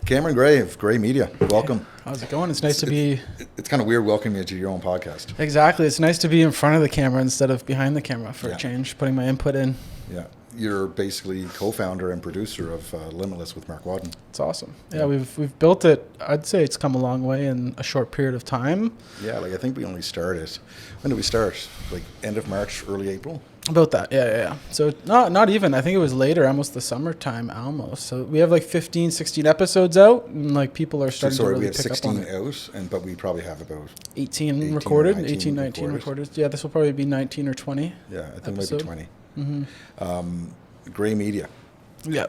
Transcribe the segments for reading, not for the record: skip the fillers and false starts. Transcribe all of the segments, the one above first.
Cameron Gray of Gray Media. Welcome. How's it going? It's nice to be... It's kind of weird welcoming you to your own podcast. Exactly. It's nice to be in front of the camera instead of behind the camera for a change, putting my input in. Yeah. You're basically co-founder and producer of Limitless with Mark Wadden. It's awesome. Yeah, we've built it. I'd say it's come a long way in a short period of time. Yeah, I think we only started... When did we start? End of March, early April? About that, yeah. So not even. I think it was later, almost the summertime almost. So we have 15, 16 episodes out, and people are starting to really pick up on it. We have 16 out, but we probably have about 18 recorded, 19 recorded. Yeah, this will probably be 19 or 20. Yeah, I think maybe 20. Mm-hmm. Gray Media. Yeah.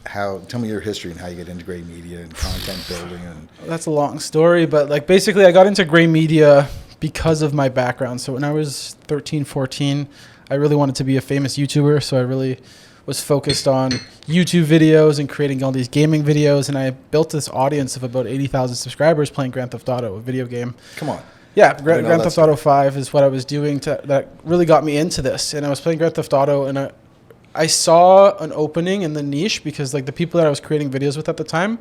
Tell me your history and how you get into Gray Media and content building. And that's a long story, but basically I got into Gray Media because of my background. So when I was 13, 14, I really wanted to be a famous YouTuber. So I really was focused on YouTube videos and creating all these gaming videos. And I built this audience of about 80,000 subscribers playing Grand Theft Auto, a video game. Come on. Yeah, Grand Theft Auto 5 is what I was doing that really got me into this. And I was playing Grand Theft Auto, and I saw an opening in the niche because the people that I was creating videos with at the time,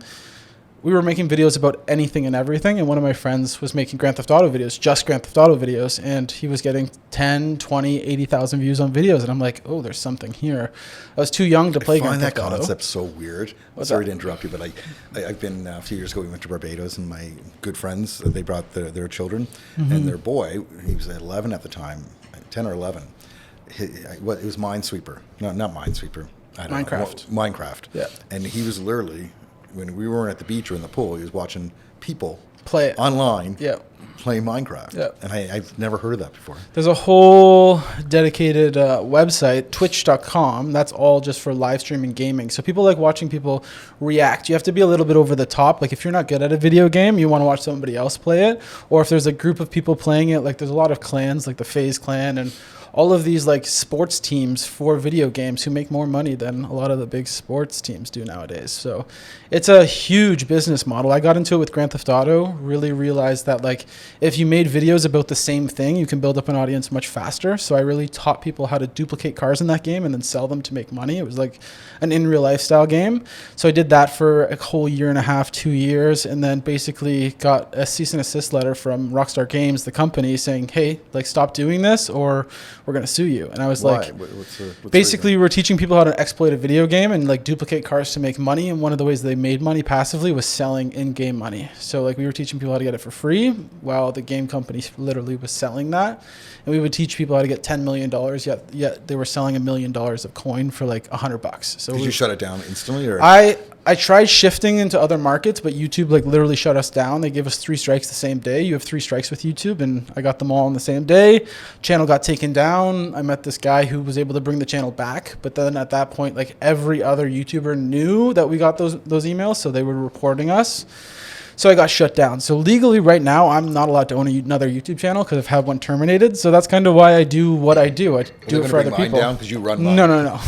we were making videos about anything and everything. And one of my friends was making Grand Theft Auto videos, just Grand Theft Auto videos. And he was getting 10, 20, 80,000 views on videos. And I'm like, oh, there's something here. I was too young to play Grand Theft Auto. I find that concept so weird. Sorry to interrupt you, but I've been, a few years ago, we went to Barbados, and my good friends, they brought their children. Mm-hmm. And their boy, he was 11 at the time, 10 or 11. It was Minesweeper. No, not Minesweeper. Minecraft. Yeah. And he was literally, when we weren't at the beach or in the pool, he was watching people play it online. Yeah. Playing Minecraft. Yeah. And I've never heard of that before. There's a whole dedicated website, twitch.com. That's all just for live streaming gaming. So people like watching people react. You have to be a little bit over the top. If you're not good at a video game, you want to watch somebody else play it. Or if there's a group of people playing it, there's a lot of clans, the FaZe clan and all of these sports teams for video games who make more money than a lot of the big sports teams do nowadays. So it's a huge business model. I got into it with Grand Theft Auto, really realized that if you made videos about the same thing, you can build up an audience much faster. So I really taught people how to duplicate cars in that game and then sell them to make money. It was an in real life style game. So I did that for a whole year and a half, 2 years, and then basically got a cease and assist letter from Rockstar Games, the company, saying, hey, stop doing this or we're going to sue you. And I was what's basically we're teaching people how to exploit a video game and duplicate cars to make money. And one of the ways they made money passively was selling in-game money. So we were teaching people how to get it for free while the game company literally was selling that. And we would teach people how to get $10 million, yet they were selling $1 million of coin for $100. So did you shut it down instantly? Or I tried shifting into other markets, but YouTube literally shut us down. They gave us 3 strikes the same day. You have 3 strikes with YouTube, and I got them all on the same day. Channel got taken down. I met this guy who was able to bring the channel back, but then at that point, every other YouTuber knew that we got those emails, so they were reporting us. So I got shut down. So legally right now, I'm not allowed to own another YouTube channel because I've had one terminated. So that's kind of why I do what I do. I do it for other people. Down because you run mine. No.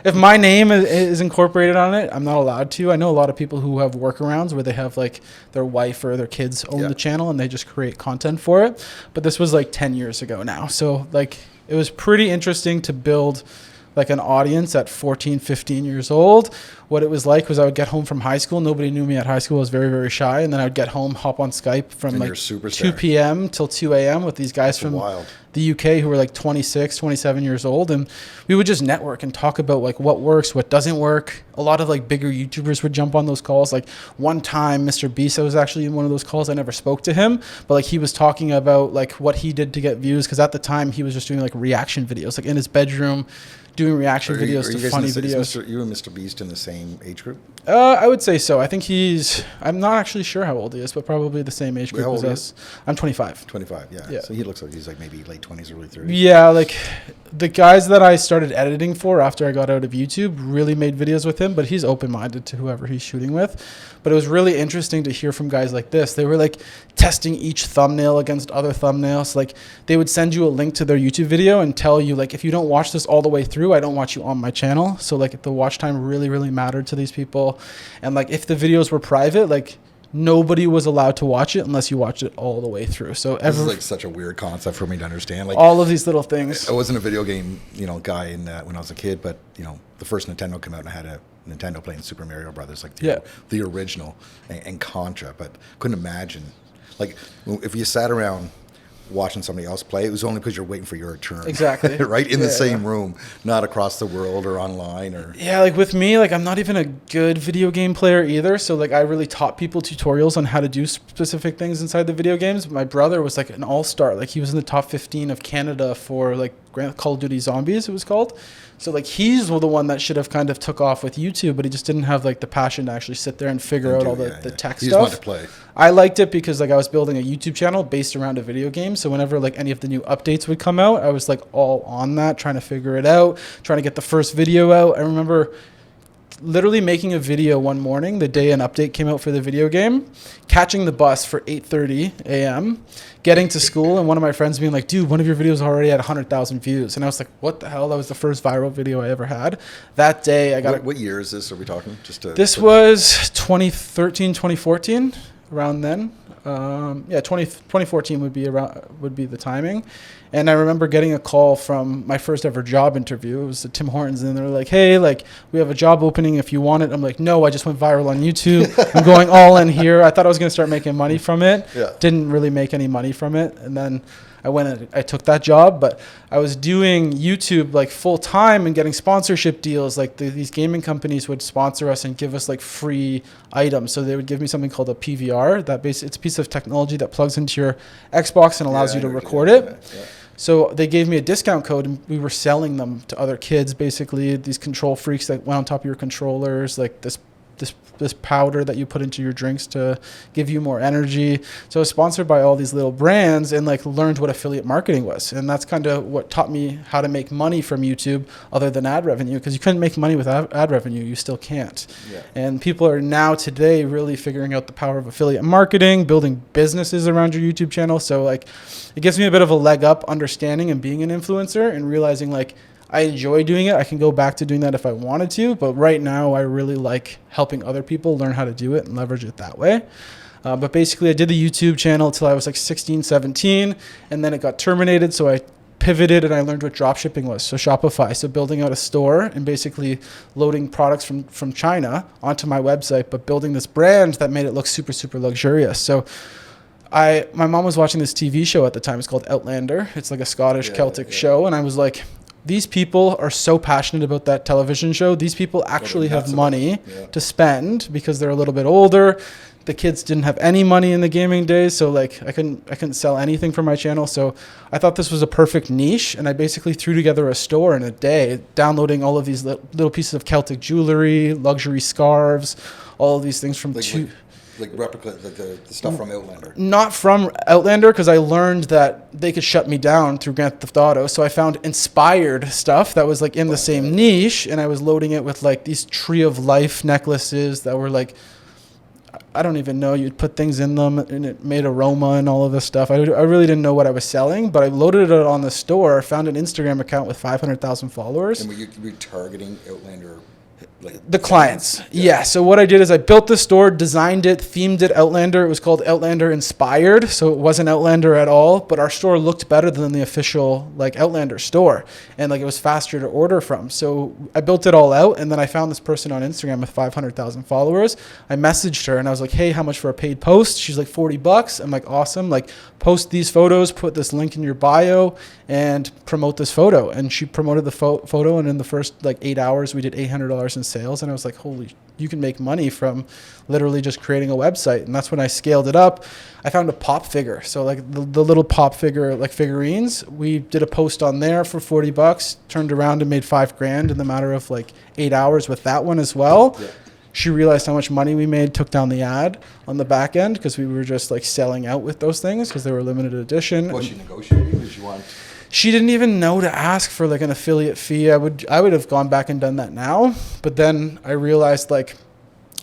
If my name is incorporated on it, I'm not allowed to. I know a lot of people who have workarounds where they have their wife or their kids own the channel and they just create content for it. But this was 10 years ago now. So it was pretty interesting to build an audience at 14, 15 years old. What it was was I would get home from high school. Nobody knew me at high school. I was very, very shy. And then I would get home, hop on Skype from 2 p.m. till 2 a.m. with these guys from the UK who were 26, 27 years old. And we would just network and talk about what works, what doesn't work. A lot of bigger YouTubers would jump on those calls. One time, Mr. Beast, I was actually in one of those calls. I never spoke to him, but he was talking about what he did to get views. Because at the time he was just doing reaction videos, in his bedroom, doing reaction videos to funny videos. You and Mr. Beast in the same age group? I would say so. I think I'm not actually sure how old he is, but probably the same age group as us. I'm 25. 25, yeah. So he looks like he's maybe late 20s, early 30s. Yeah, the guys that I started editing for after I got out of YouTube really made videos with him, but he's open-minded to whoever he's shooting with. But it was really interesting to hear from guys like this. They were testing each thumbnail against other thumbnails. They would send you a link to their YouTube video and tell you if you don't watch this all the way through, I don't want you on my channel. So the watch time really, really mattered to these people. And if the videos were private, nobody was allowed to watch it unless you watched it all the way through. So This is like such a weird concept for me to understand. Like, all of these little things. I wasn't a video game, guy in when I was a kid, but the first Nintendo came out and I had a Nintendo playing Super Mario Brothers, like the original, and Contra. But couldn't imagine, like, if you sat around watching somebody else play, it was only because you're waiting for your turn. Exactly. Right? In the same room, not across the world or online or. Yeah, like with me, like I'm not even a good video game player either. So like I really taught people tutorials on how to do specific things inside the video games. My brother was like an all-star. Like he was in the top 15 of Canada for like Call of Duty Zombies, it was called. So like he's the one that should have kind of took off with YouTube, but he just didn't have like the passion to actually sit there and figure out all the tech stuff. He just wanted to play. I liked it because like I was building a YouTube channel based around a video game. So whenever like any of the new updates would come out, I was like all on that, trying to figure it out, trying to get the first video out. I remember literally making a video one morning, the day an update came out for the video game, catching the bus for 8:30 a.m., getting to school, and one of my friends being like, dude, one of your videos already had 100,000 views. And I was like, what the hell? That was the first viral video I ever had. That day I got What year is this? Are we talking? This was 2013, 2014, around then. 2014 would be the timing. And I remember getting a call from my first ever job interview. It was at Tim Hortons, and they were like, hey, like, we have a job opening if you want it. I'm like, no, I just went viral on YouTube. I'm going all in here. I thought I was going to start making money from it. Yeah. Didn't really make any money from it. And then I went and I took that job, but I was doing YouTube like full time and getting sponsorship deals. Like these gaming companies would sponsor us and give us like free items. So they would give me something called a PVR. It's a piece of technology that plugs into your Xbox and allows you to record it. Yeah. So they gave me a discount code, and we were selling them to other kids, basically, these control freaks that went on top of your controllers, like this powder that you put into your drinks to give you more energy. So I was sponsored by all these little brands and like learned what affiliate marketing was. And that's kind of what taught me how to make money from YouTube other than ad revenue, because you couldn't make money with ad revenue. You still can't. Yeah. And people are now today really figuring out the power of affiliate marketing, building businesses around your YouTube channel. So like it gives me a bit of a leg up understanding and being an influencer and realizing like I enjoy doing it. I can go back to doing that if I wanted to, but right now I really like helping other people learn how to do it and leverage it that way. But basically I did the YouTube channel until I was like 16, 17, and then it got terminated. So I pivoted and I learned what dropshipping was. So Shopify, so building out a store and basically loading products from China onto my website, but building this brand that made it look super, super luxurious. So my mom was watching this TV show at the time. It's called Outlander. It's like a Scottish Celtic show. And I was like, these people are so passionate about that television show. These people actually have money to spend because they're a little bit older. The kids didn't have any money in the gaming days, so like I couldn't sell anything for my channel. So I thought this was a perfect niche, and I basically threw together a store in a day, downloading all of these little pieces of Celtic jewelry, luxury scarves, all of these things from like replica, like the stuff from Outlander. Not from Outlander, because I learned that they could shut me down through Grand Theft Auto. So I found inspired stuff that was like in the same niche, and I was loading it with like these Tree of Life necklaces that were like, I don't even know, you'd put things in them and it made aroma and all of this stuff. I really didn't know what I was selling, but I loaded it on the store, found an Instagram account with 500,000 followers. And were you targeting Outlander? The clients. Yeah. So what I did is I built the store, designed it, themed it Outlander. It was called Outlander Inspired. So it wasn't Outlander at all, but our store looked better than the official like Outlander store. And like it was faster to order from. So I built it all out, and then I found this person on Instagram with 500,000 followers. I messaged her and I was like, hey, how much for a paid post? She's like, $40. I'm like, awesome. Like, post these photos, put this link in your bio, and promote this photo. And she promoted the photo, and in the first like 8 hours we did $800 in sales. And I was like, holy, you can make money from literally just creating a website. And that's when I scaled it up. I found a pop figure. So like the little pop figure, like figurines, we did a post on there for $40, turned around and made $5,000 in the matter of like 8 hours with that one as well. Yeah. She realized how much money we made, took down the ad on the back end because we were just like selling out with those things because they were limited edition. Was she negotiating? Did you want? She didn't even know to ask for like an affiliate fee. I would have gone back and done that now, but then I realized like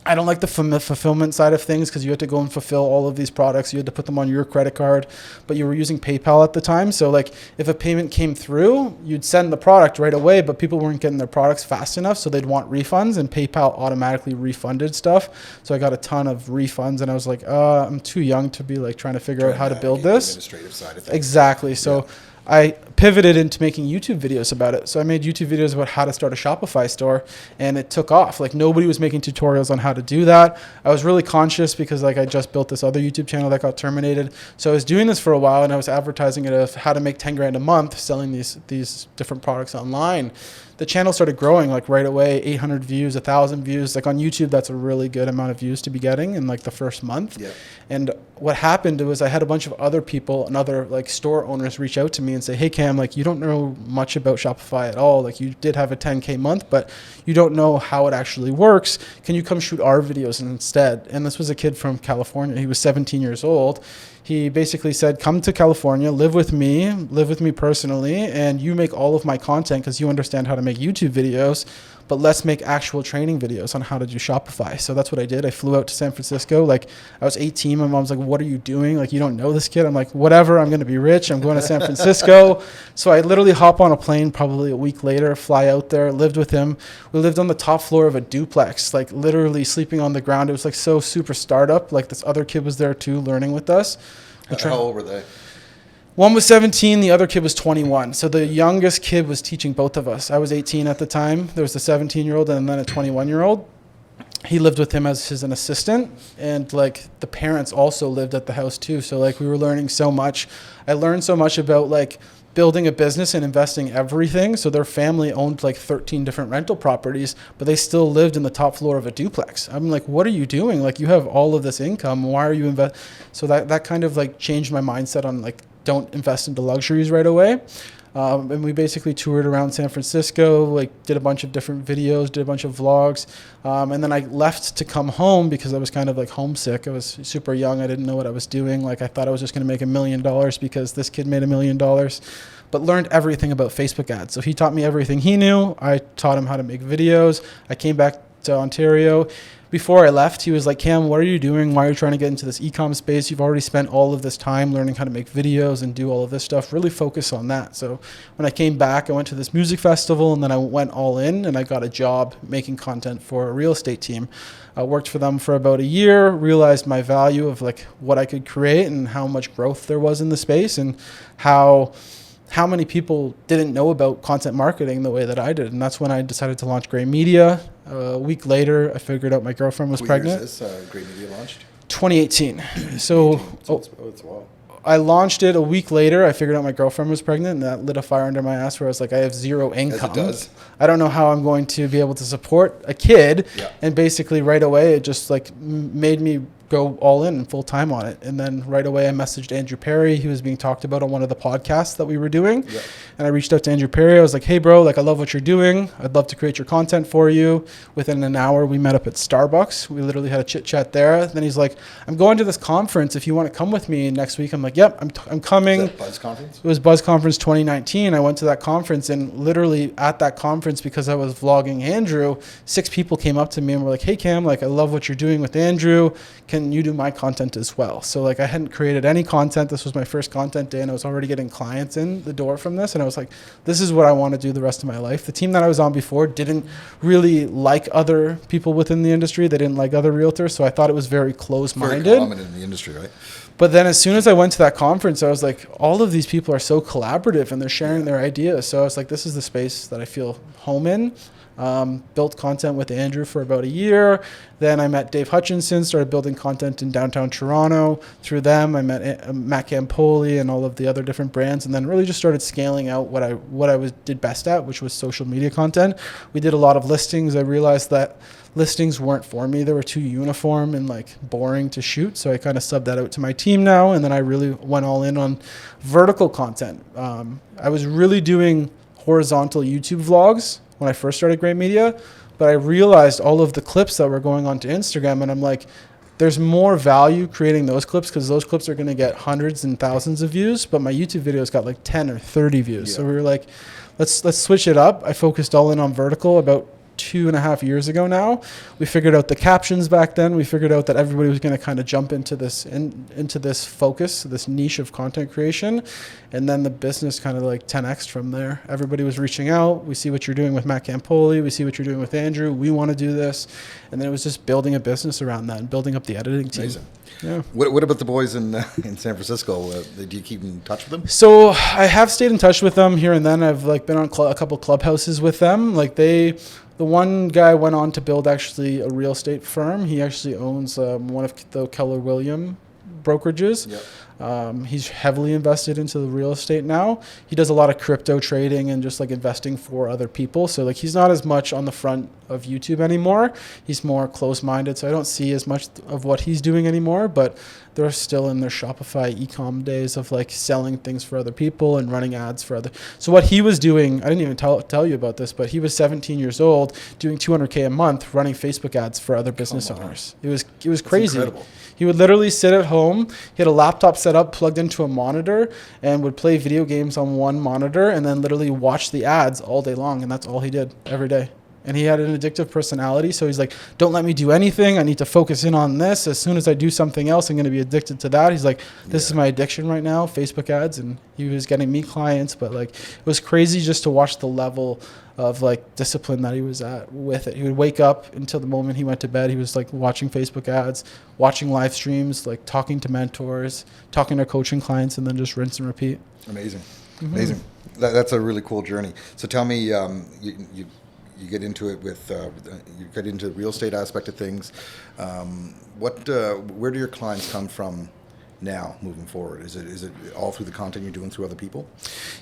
I don't like the fulfillment side of things because you had to go and fulfill all of these products. You had to put them on your credit card, but you were using PayPal at the time. So like if a payment came through, you'd send the product right away, but people weren't getting their products fast enough. So they'd want refunds, and PayPal automatically refunded stuff. So I got a ton of refunds, and I was like, I'm too young to be like trying to figure out how to build this. Administrative side of things. Exactly. So I pivoted into making YouTube videos about it. So I made YouTube videos about how to start a Shopify store, and it took off. Like nobody was making tutorials on how to do that. I was really conscious because like I just built this other YouTube channel that got terminated. So I was doing this for a while, and I was advertising it of how to make 10 grand a month selling these different products online. The channel started growing like right away, 800 views, 1,000 views. Like on YouTube, that's a really good amount of views to be getting in like the first month. Yeah. And what happened was I had a bunch of other people and other like store owners reach out to me and say, hey Cam, like you don't know much about Shopify at all. Like you did have a 10K month, but you don't know how it actually works. Can you come shoot our videos instead? And this was a kid from California. He was 17 years old. He basically said, come to California, live with me personally, and you make all of my content because you understand how to make YouTube videos, but let's make actual training videos on how to do Shopify. So that's what I did. I flew out to San Francisco. Like I was 18. My mom's like, what are you doing? Like, you don't know this kid? I'm like, whatever, I'm going to be rich. I'm going to San Francisco. So I literally hop on a plane probably a week later, fly out there, lived with him. We lived on the top floor of a duplex, like literally sleeping on the ground. It was like so super startup. Like this other kid was there too, learning with us. How old were they? One was 17, the other kid was 21. So the youngest kid was teaching both of us. I was 18 at the time. There was a 17-year-old and then a 21-year-old. He lived with him as an assistant, and like the parents also lived at the house too. So like we were learning so much. I learned so much about like building a business and investing everything. So their family owned like 13 different rental properties, but they still lived in the top floor of a duplex. I'm like, what are you doing? Like you have all of this income. Why are you invest? So that kind of like changed my mindset on like, don't invest into luxuries right away. And we basically toured around San Francisco, like did a bunch of different videos, did a bunch of vlogs. And then I left to come home because I was kind of like homesick. I was super young. I didn't know what I was doing. Like I thought I was just going to make $1 million because this kid made $1 million, but learned everything about Facebook ads. So he taught me everything he knew. I taught him how to make videos. I came back to Ontario. Before I left, he was like, Cam, what are you doing? Why are you trying to get into this e-com space? You've already spent all of this time learning how to make videos and do all of this stuff. Really focus on that. So when I came back, I went to this music festival, and then I went all in, and I got a job making content for a real estate team. I worked for them for about a year, realized my value of like what I could create and how much growth there was in the space, and how many people didn't know about content marketing the way that I did. And that's when I decided to launch Gray Media. A week later, I figured out my girlfriend was pregnant. What year is this Gray Media launched? 2018. So it's wild. I launched it a week later. I figured out my girlfriend was pregnant, and that lit a fire under my ass where I was like, I have zero income. As it does. I don't know how I'm going to be able to support a kid. Yeah. And basically right away, it just like made me go all in full time on it. And then right away I messaged Andrew Perry. He was being talked about on one of the podcasts that we were doing. Yep. And I reached out to Andrew Perry. I was like, hey bro, like I love what you're doing. I'd love to create your content for you. Within an hour, we met up at Starbucks. We literally had a chit chat there. Then he's like, I'm going to this conference. If you want to come with me next week. I'm like, yep, I'm coming. Was that Buzz Conference? It was Buzz Conference 2019. I went to that conference, and literally at that conference, because I was vlogging Andrew, 6 people came up to me and were like, hey Cam, like I love what you're doing with Andrew. Can you do my content as well? So like I hadn't created any content. This was my first content day, and I was already getting clients in the door from this. And I was like, this is what I want to do the rest of my life. The team that I was on before didn't really like other people within the industry. They didn't like other realtors. So I thought it was very closed-minded. Very common in the industry, right? But then as soon as I went to that conference, I was like, all of these people are so collaborative and they're sharing their ideas. So I was like, this is the space that I feel home in. Built content with Andrew for about a year. Then I met Dave Hutchinson, started building content in downtown Toronto. Through them, I met Matt Campoli and all of the other different brands, and then really just started scaling out what I did best at, which was social media content. We did a lot of listings. I realized that listings weren't for me. They were too uniform and like boring to shoot. So I kind of subbed that out to my team now, and then I really went all in on vertical content. I was really doing horizontal YouTube vlogs when I first started Gray Media, but I realized all of the clips that were going onto Instagram, and I'm like, there's more value creating those clips because those clips are going to get hundreds and thousands of views, but my YouTube videos got like 10 or 30 views. Yeah. So we were like, let's switch it up. I focused all in on vertical. About 2.5 years ago now. We figured out the captions back then. We figured out that everybody was going to kind of jump into this focus, this niche of content creation. And then the business kind of like 10x from there. Everybody was reaching out. We see what you're doing with Matt Campoli. We see what you're doing with Andrew. We want to do this. And then it was just building a business around that and building up the editing team. Amazing. Yeah. What about the boys in San Francisco? Do you keep in touch with them? So I have stayed in touch with them here and then. I've like been on a couple clubhouses with them. Like the one guy went on to build actually a real estate firm. He actually owns one of the Keller Williams brokerages. Yep. He's heavily invested into the real estate now. He does a lot of crypto trading and just like investing for other people. So like he's not as much on the front of YouTube anymore. He's more close-minded. So I don't see as much of what he's doing anymore, but they're still in their Shopify e-com days of like selling things for other people and running ads for other. So what he was doing, I didn't even tell you about this, but he was 17 years old doing $200K a month running Facebook ads for other business owners. It was crazy. Incredible. He would literally sit at home. He had a laptop set up, plugged into a monitor, and would play video games on one monitor and then literally watch the ads all day long. And that's all he did every day. And he had an addictive personality. So he's like, don't let me do anything. I need to focus in on this. As soon as I do something else, I'm going to be addicted to that. He's like, this is my addiction right now, Facebook ads. And he was getting me clients. But like, it was crazy just to watch the level of like discipline that he was at with it. He would wake up until the moment he went to bed. He was like watching Facebook ads, watching live streams, like talking to mentors, talking to coaching clients, and then just rinse and repeat. Amazing. Amazing. That's a really cool journey. So tell me, you get into it with you get into the real estate aspect of things. Where do your clients come from now moving forward? Is it all through the content you're doing through other people?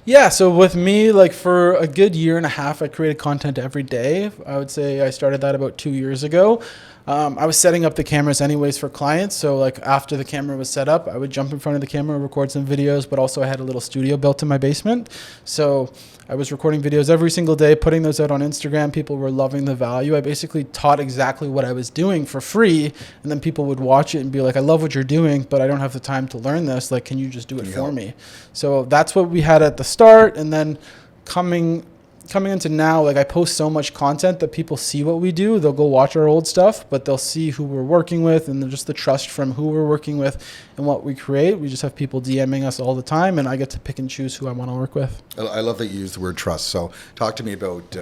Yeah, so with me, like for a good year and a half, I created content every day. I would say I started that about 2 years ago. I was setting up the cameras anyways for clients. So like after the camera was set up, I would jump in front of the camera, record some videos, but also I had a little studio built in my basement. So I was recording videos every single day, putting those out on Instagram. People were loving the value. I basically taught exactly what I was doing for free. And then people would watch it and be like, I love what you're doing, but I don't have the time to learn this. Like, can you just do it for me? So that's what we had at the start. And then coming into now, like I post so much content that people see what we do. They'll go watch our old stuff, but they'll see who we're working with and just the trust from who we're working with and what we create. We just have people DMing us all the time, and I get to pick and choose who I want to work with. I love that you use the word trust. So talk to me about,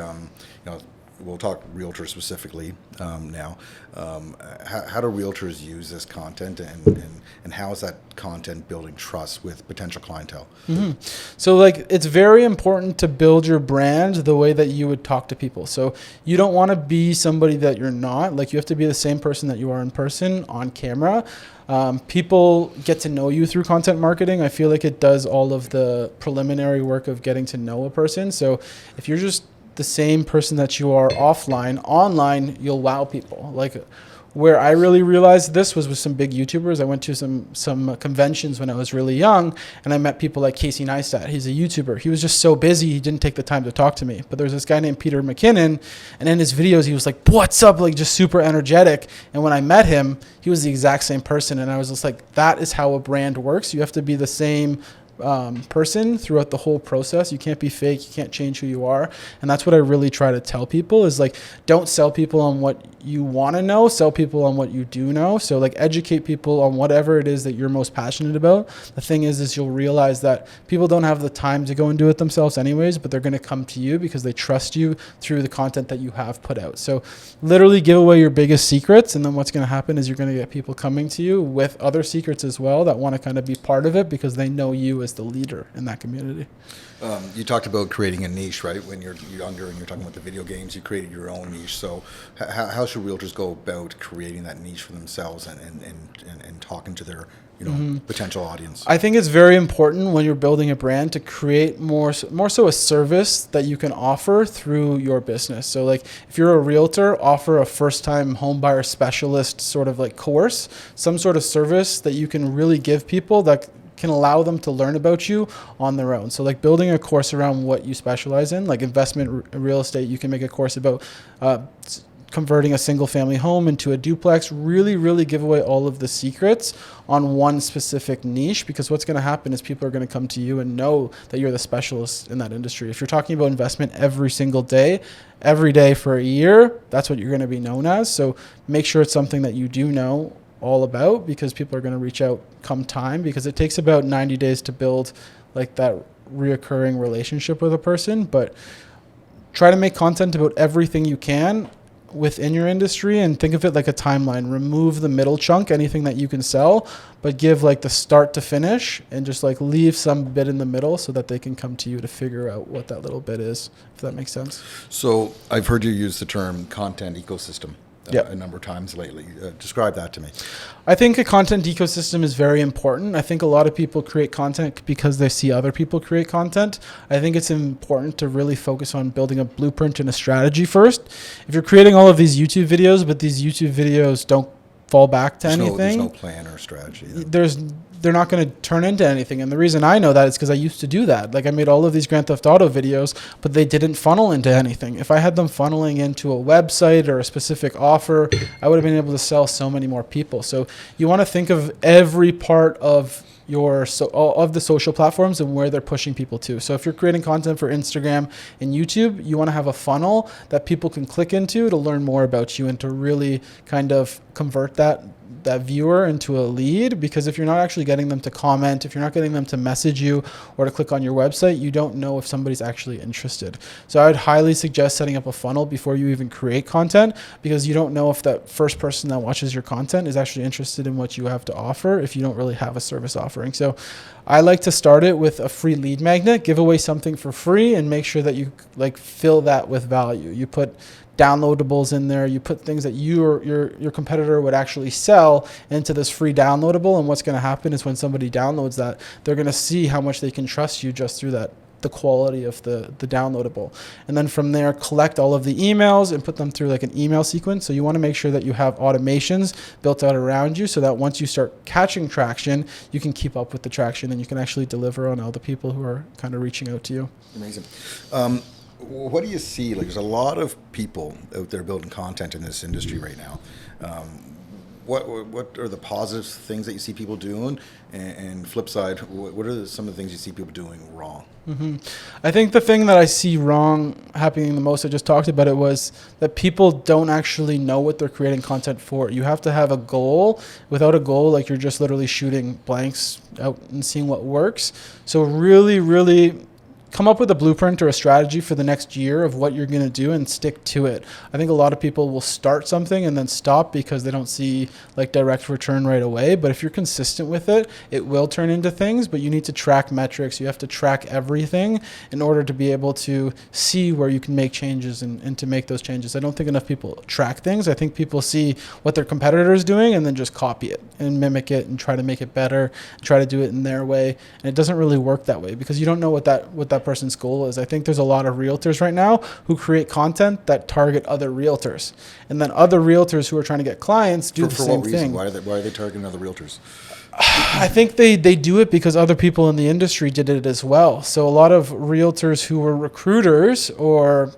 we'll talk realtors specifically now. How do realtors use this content, and how is that content building trust with potential clientele? Mm-hmm. So like it's very important to build your brand the way that you would talk to people. So you don't want to be somebody that you're not. Like you have to be the same person that you are in person on camera. People get to know you through content marketing. I feel like it does all of the preliminary work of getting to know a person. So if you're just the same person that you are offline, online, you'll wow people. Like where I really realized this was with some big YouTubers. I went to some conventions when I was really young, and I met people like Casey Neistat. He's a YouTuber. He was just so busy, he didn't take the time to talk to me. But there's this guy named Peter McKinnon, and in his videos, he was like, what's up? Like just super energetic. And when I met him, he was the exact same person. And I was just like, that is how a brand works. You have to be the same person throughout the whole process. You can't be fake. You can't change who you are. And that's what I really try to tell people is like, don't sell people on what you want to know, sell people on what you do know. So like educate people on whatever it is that you're most passionate about. The thing is you'll realize that people don't have the time to go and do it themselves anyways, but they're going to come to you because they trust you through the content that you have put out. So literally give away your biggest secrets. And then what's going to happen is you're going to get people coming to you with other secrets as well that want to kind of be part of it because they know you as the leader in that community. You talked about creating a niche, right? When you're younger and you're talking about the video games, you created your own niche. So how should realtors go about creating that niche for themselves and talking to their potential audience? I think it's very important when you're building a brand to create more so a service that you can offer through your business. So like if you're a realtor, offer a first-time home buyer specialist sort of like course, some sort of service that you can really give people that can allow them to learn about you on their own. So like building a course around what you specialize in, like investment real estate, you can make a course about converting a single family home into a duplex. Really, really give away all of the secrets on one specific niche, because what's going to happen is people are going to come to you and know that you're the specialist in that industry. If you're talking about investment every single day, every day for a year, that's what you're going to be known as. So make sure it's something that you do know all about, because people are going to reach out come time, because it takes about 90 days to build like that reoccurring relationship with a person. But try to make content about everything you can within your industry, and think of it like a timeline. Remove the middle chunk, anything that you can sell, but give like the start to finish, and just like leave some bit in the middle so that they can come to you to figure out what that little bit is, if that makes sense. So I've heard you use the term content ecosystem a number of times lately. Describe that to me. I think a content ecosystem is very important. I think a lot of people create content because they see other people create content. I think it's important to really focus on building a blueprint and a strategy first. If you're creating all of these YouTube videos, but these YouTube videos don't fall back to anything, there's no plan or strategy. They're not going to turn into anything. And the reason I know that is because I used to do that. Like, I made all of these Grand Theft Auto videos, but they didn't funnel into anything. If I had them funneling into a website or a specific offer, I would have been able to sell so many more people. So you want to think of every part of of the social platforms and where they're pushing people to. So if you're creating content for Instagram and YouTube, you want to have a funnel that people can click into to learn more about you, and to really kind of convert that viewer into a lead. Because if you're not actually getting them to comment, if you're not getting them to message you or to click on your website, you don't know if somebody's actually interested. So I would highly suggest setting up a funnel before you even create content, because you don't know if that first person that watches your content is actually interested in what you have to offer if you don't really have a service offering. So I like to start it with a free lead magnet, give away something for free, and make sure that you like fill that with value. You put downloadables in there, you put things that your competitor would actually sell into this free downloadable, and what's going to happen is when somebody downloads that, they're going to see how much they can trust you just through the quality of the downloadable. And then from there, collect all of the emails and put them through like an email sequence. So you want to make sure that you have automations built out around you, so that once you start catching traction, you can keep up with the traction, and you can actually deliver on all the people who are kind of reaching out to you. Amazing. What do you see? Like, there's a lot of people out there building content in this industry right now. What are the positive things that you see people doing? And flip side, what are some of the things you see people doing wrong? Mm-hmm. I think the thing that I see wrong happening the most, I just talked about it, was that people don't actually know what they're creating content for. You have to have a goal. Without a goal, like, you're just literally shooting blanks out and seeing what works. So really, really come up with a blueprint or a strategy for the next year of what you're going to do and stick to it. I think a lot of people will start something and then stop because they don't see like direct return right away. But if you're consistent with it, it will turn into things, but you need to track metrics. You have to track everything in order to be able to see where you can make changes and to make those changes. I don't think enough people track things. I think people see what their competitor is doing and then just copy it and mimic it and try to make it better, try to do it in their way. And it doesn't really work that way because you don't know what that person's goal is. I think there's a lot of realtors right now who create content that target other realtors, and then other realtors who are trying to get clients do the same thing. Why are they targeting other realtors? I think they do it because other people in the industry did it as well. So a lot of realtors who were recruiters or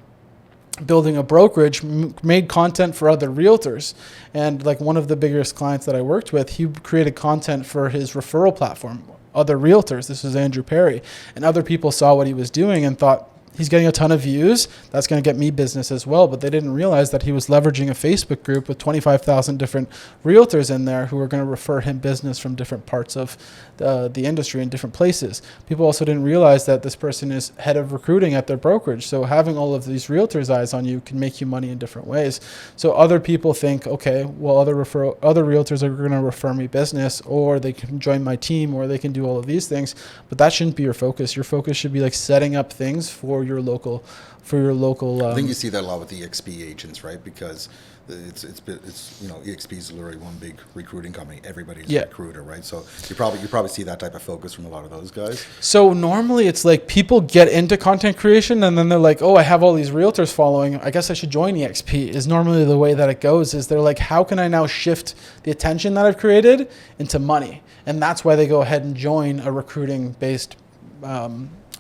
building a brokerage made content for other realtors. And like one of the biggest clients that I worked with, he created content for his referral platform, other realtors. This was Andrew Perry. And other people saw what he was doing and thought, he's getting a ton of views. That's going to get me business as well. But they didn't realize that he was leveraging a Facebook group with 25,000 different realtors in there who were going to refer him business from different parts of the industry in different places. People also didn't realize that this person is head of recruiting at their brokerage. So having all of these realtors' eyes on you can make you money in different ways. So other people think, okay, well, other realtors are going to refer me business, or they can join my team, or they can do all of these things. But that shouldn't be your focus. Your focus should be like setting up things for your local. I think you see that a lot with EXP agents, right? Because it's EXP is literally one big recruiting company. Everybody's a recruiter, right? So you probably see that type of focus from a lot of those guys. So normally it's like people get into content creation and then they're like, oh, I have all these realtors following, I guess I should join EXP. Is normally the way that it goes. Is they're like, how can I now shift the attention that I've created into money? And that's why they go ahead and join a recruiting based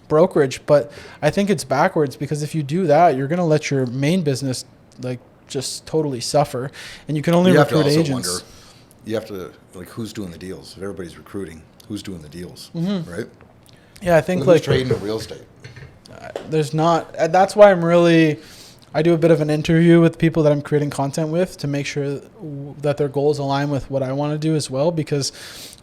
brokerage. But I think it's backwards, because if you do that, you're going to let your main business like just totally suffer. And you can only You have to recruit also agents. wonder, you have to, like, who's doing the deals? If everybody's recruiting, who's doing the deals, right? Yeah, I think Who's like trading in real estate? there's not, and that's why I do a bit of an interview with people that I'm creating content with to make sure that their goals align with what I want to do as well, because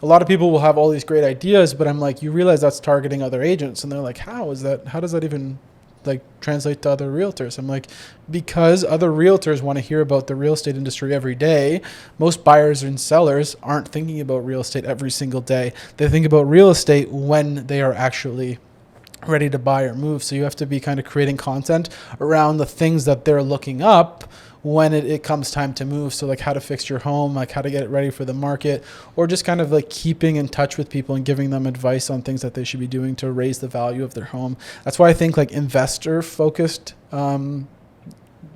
a lot of people will have all these great ideas, but I'm like, you realize that's targeting other agents, and they're like, how does that even like translate to other realtors? I'm like, because other realtors want to hear about the real estate industry every day. Most buyers and sellers aren't thinking about real estate every single day. They think about real estate when they are actually ready to buy or move. So you have to be kind of creating content around the things that they're looking up when it comes time to move. So like how to fix your home, like how to get it ready for the market, or just kind of like keeping in touch with people and giving them advice on things that they should be doing to raise the value of their home. That's why I think like investor focused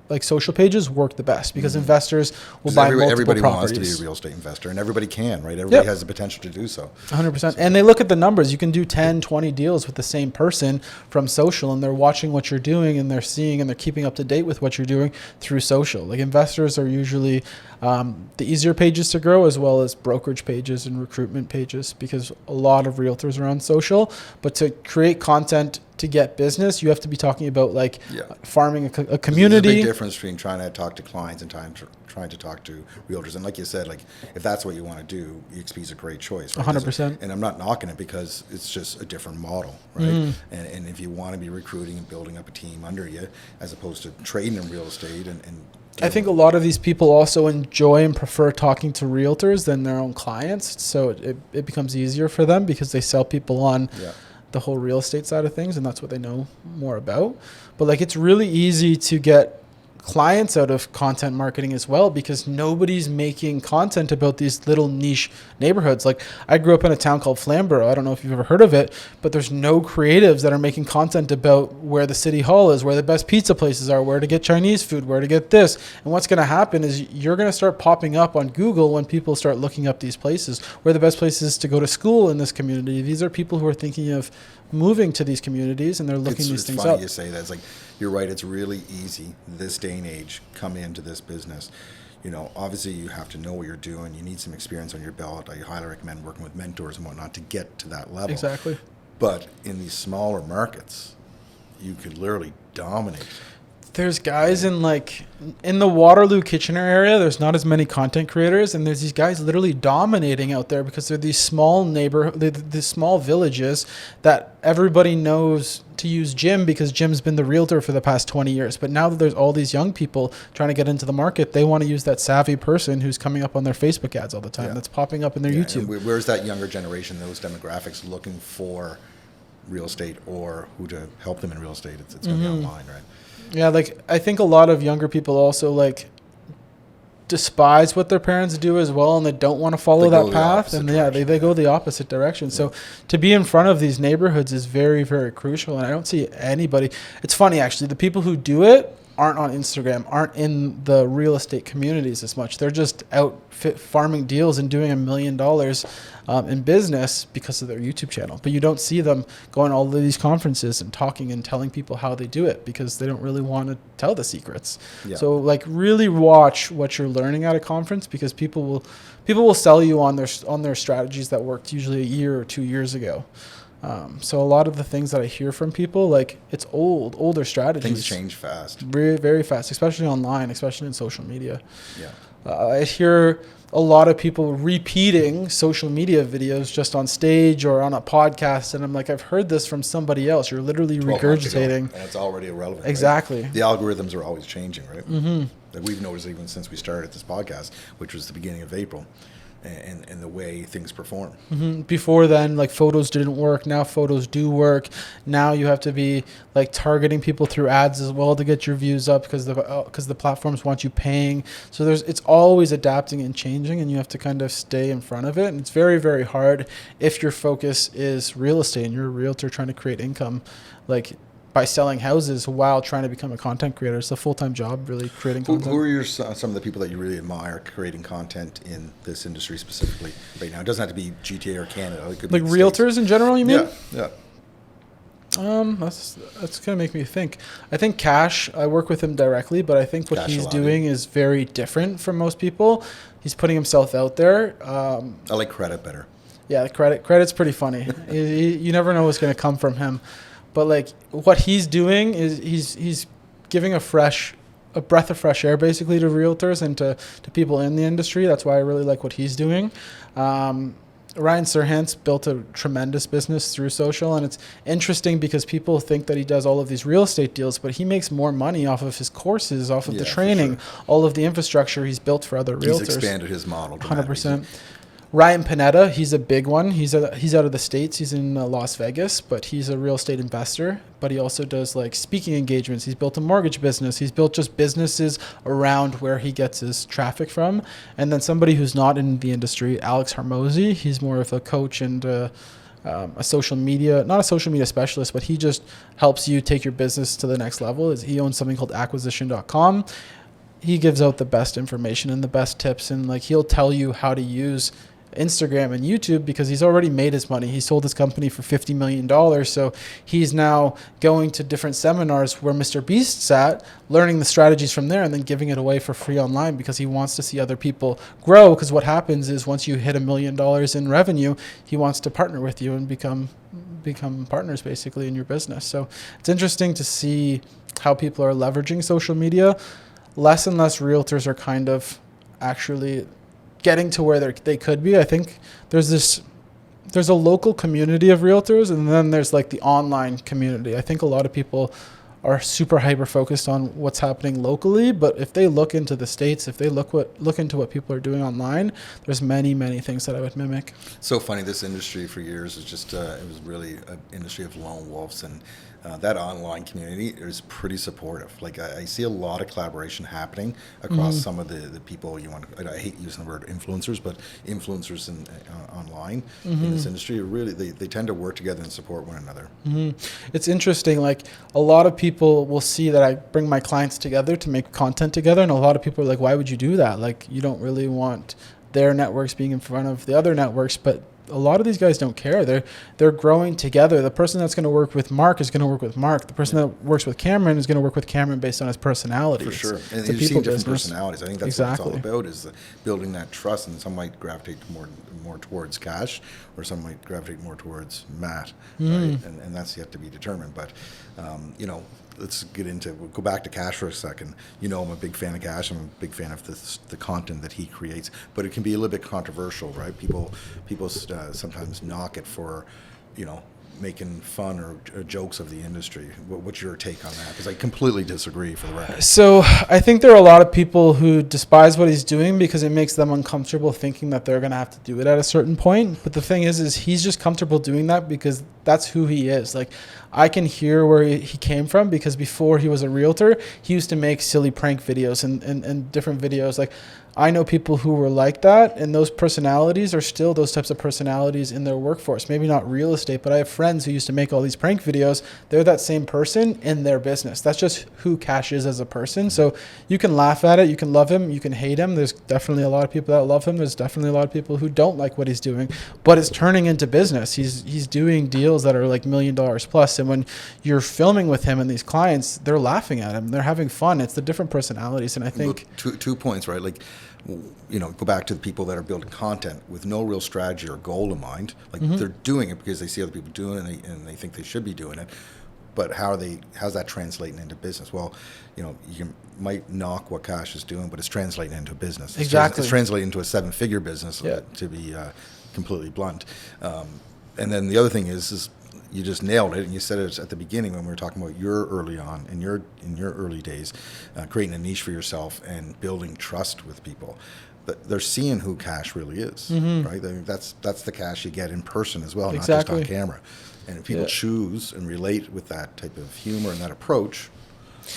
like social pages work the best, because investors will buy multiple everybody properties. wants to be a real estate investor, and everybody can, right? Everybody has the potential to do so. 100%. And they look at the numbers. You can do 10, 20 deals with the same person from social, and they're watching what you're doing, and they're seeing and they're keeping up to date with what you're doing through social. Like investors are usually the easier pages to grow, as well as brokerage pages and recruitment pages, because a lot of realtors are on social. But to create content to get business, you have to be talking about like farming a community. There's a big difference between trying to talk to clients and trying to talk to realtors. And like you said, like if that's what you want to do, EXP is a great choice. Right? 100%. And I'm not knocking it, because it's just a different model, right? And if you want to be recruiting and building up a team under you, as opposed to trading in real estate and I think a lot of these people also enjoy and prefer talking to realtors than their own clients. So it becomes easier for them because they sell people on the whole real estate side of things, and that's what they know more about. But like it's really easy to get clients out of content marketing as well, because nobody's making content about these little niche neighborhoods. Like I grew up in a town called Flamborough. I don't know if you've ever heard of it, but there's no creatives that are making content about where the city hall is, where the best pizza places are, where to get Chinese food, where to get this. And what's going to happen is you're going to start popping up on Google when people start looking up these places, where the best places to go to school in this community. These are people who are thinking of moving to these communities, and they're looking these things up. It's funny you say that. It's like, you're right. It's really easy this day and age come into this business. You know, obviously you have to know what you're doing. You need some experience on your belt. I highly recommend working with mentors and whatnot to get to that level. Exactly. But in these smaller markets, you could literally dominate. There's guys in the Waterloo, Kitchener area, there's not as many content creators, and there's these guys literally dominating out there because they're these small these small villages that everybody knows to use Jim, because Jim's been the realtor for the past 20 years. But now that there's all these young people trying to get into the market, they want to use that savvy person who's coming up on their Facebook ads all the time, that's popping up in their YouTube. And where's that younger generation, those demographics looking for real estate or who to help them in real estate? It's going to be online, right? Yeah, like I think a lot of younger people also like despise what their parents do as well, and they don't want to follow that path, and they go the opposite direction. So to be in front of these neighborhoods is very, very crucial, and I don't see anybody. It's funny actually, the people who do it aren't on Instagram, aren't in the real estate communities as much. They're just out farming deals and doing $1 million in business because of their YouTube channel. But you don't see them going all of these conferences and talking and telling people how they do it, because they don't really want to tell the secrets. Yeah. So like really watch what you're learning at a conference, because people will sell you on their strategies that worked usually a year or 2 years ago. So a lot of the things that I hear from people, like it's older strategies. Things change fast. Very, very fast, especially online, especially in social media. Yeah. I hear a lot of people repeating social media videos just on stage or on a podcast, and I'm like, I've heard this from somebody else. You're literally regurgitating. And it's already irrelevant. Exactly. Right? The algorithms are always changing, right? Mm-hmm. Like we've noticed even since we started this podcast, which was the beginning of April. And the way things perform. Mm-hmm. Before then, like photos didn't work. Now photos do work. Now you have to be like targeting people through ads as well to get your views up, because the platforms want you paying. So it's always adapting and changing, and you have to kind of stay in front of it. And it's very, very hard if your focus is real estate and you're a realtor trying to create income, like by selling houses while trying to become a content creator. It's a full-time job, really, creating content. Who are some of the people that you really admire creating content in this industry specifically right now? It doesn't have to be GTA or Canada. It could like be realtors in general, you mean? Yeah. That's gonna make me think. I think Cash. I work with him directly, but I think what Cash he's Alani. doing is very different from most people. He's putting himself out there. I like credit better. Yeah, the credit's pretty funny. You never know what's gonna come from him, but like what he's doing is he's giving a breath of fresh air basically to realtors and to people in the industry. That's why I really like what he's doing. Ryan Serhant built a tremendous business through social, and it's interesting because people think that he does all of these real estate deals, but he makes more money off of his courses, off of the Yeah, for training, sure. all of the infrastructure he's built for other realtors. He's expanded his model 100%. Ryan Panetta, he's a big one. He's out of the States. He's in Las Vegas, but he's a real estate investor. But he also does like speaking engagements. He's built a mortgage business. He's built just businesses around where he gets his traffic from. And then somebody who's not in the industry, Alex Harmozy, he's more of a coach and a social media, not a social media specialist, but he just helps you take your business to the next level. He owns something called acquisition.com. He gives out the best information and the best tips, and like he'll tell you how to use Instagram and YouTube because he's already made his money. He sold his company for $50 million. So he's now going to different seminars where Mr. Beast's at, learning the strategies from there and then giving it away for free online because he wants to see other people grow. Because what happens is once you hit $1 million in revenue, he wants to partner with you and become partners basically in your business. So it's interesting to see how people are leveraging social media. Less and less realtors are kind of actually getting to where they could be. I think there's a local community of realtors, and then there's like the online community. I think a lot of people are super hyper focused on what's happening locally, but if they look into the States, if they look into what people are doing online, there's many things that I would mimic. So funny, this industry for years is just it was really an industry of lone wolves, and that online community is pretty supportive. Like I see a lot of collaboration happening across some of the people you want. I hate using the word influencers, but influencers online in this industry really they tend to work together and support one another. It's interesting. Like a lot of people will see that I bring my clients together to make content together, and a lot of people are like, "Why would you do that? Like you don't really want their networks being in front of the other networks," but a lot of these guys don't care. They're growing together. The person that's going to work with Mark is going to work with Mark. The person that works with Cameron is going to work with Cameron based on his personality. For sure. And it's you've seen different personalities. I think that's what it's all about, is building that trust. And some might gravitate more towards Cash, or some might gravitate more towards Matt. Right? And that's yet to be determined. But, let's go back to Cash for a second. I'm a big fan of Cash. I'm a big fan of the content that he creates. But it can be a little bit controversial, right? People sometimes knock it for, making fun or jokes of the industry. What's your take on that? Because I completely disagree, for the record. So I think there are a lot of people who despise what he's doing because it makes them uncomfortable thinking that they're going to have to do it at a certain point. But the thing is he's just comfortable doing that because that's who he is. Like I can hear where he came from, because before he was a realtor, he used to make silly prank videos and different videos. Like I know people who were like that, and those personalities are still those types of personalities in their workforce. Maybe not real estate, but I have friends who used to make all these prank videos. They're that same person in their business. That's just who Cash is as a person. So you can laugh at it, you can love him, you can hate him. There's definitely a lot of people that love him. There's definitely a lot of people who don't like what he's doing, but it's turning into business. He's doing deals that are like $1 million plus. And when you're filming with him and these clients, they're laughing at him. They're having fun. It's the different personalities. And I think two points, right? Like, go back to the people that are building content with no real strategy or goal in mind. Like they're doing it because they see other people doing it and they think they should be doing it. But how's that translating into business? Well, you might knock what Cash is doing, but it's translating into a business. Exactly. It's translating into a 7-figure business, to be completely blunt. And then the other thing is you just nailed it, and you said it at the beginning when we were talking about your early on, in your early days, creating a niche for yourself and building trust with people. But they're seeing who Cash really is, right? That's the Cash you get in person as well, not just on camera. And if people choose and relate with that type of humor and that approach,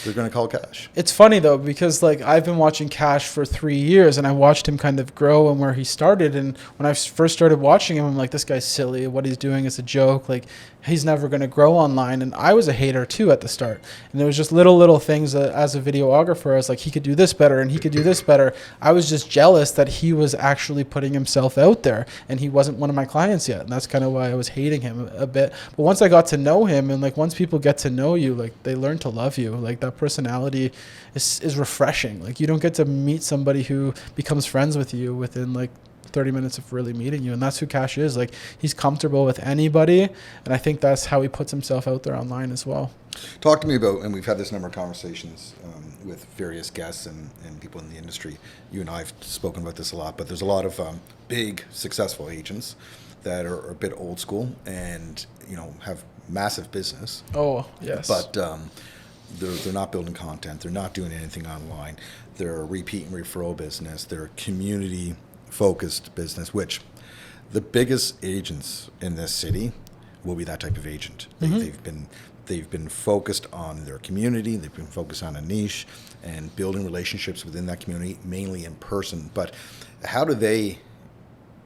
They're going to call cash. It's funny though, because like I've been watching Cash for 3 years, and I watched him kind of grow and where he started. And when I first started watching him, I'm like, this guy's silly. What he's doing is a joke. Like, he's never going to grow online. And I was a hater too at the start. And there was just little things that, as a videographer, I was like, he could do this better and he could do this better. I was just jealous that he was actually putting himself out there, and he wasn't one of my clients yet. And that's kind of why I was hating him a bit. But once I got to know him, and like once people get to know you, like they learn to love you. Like that personality is refreshing. Like you don't get to meet somebody who becomes friends with you within like 30 minutes of really meeting you. And that's who Cash is. Like he's comfortable with anybody. And I think that's how he puts himself out there online as well. Talk to me about, and we've had this number of conversations with various guests and people in the industry. You and I have spoken about this a lot, but there's a lot of big successful agents that are a bit old school and, you know, have massive business. Oh, yes. But they're not building content. They're not doing anything online. They're a repeat and referral business. They're a community-focused business, which the biggest agents in this city will be that type of agent. They've been focused on their community. They've been focused on a niche and building relationships within that community, mainly in person. But how do they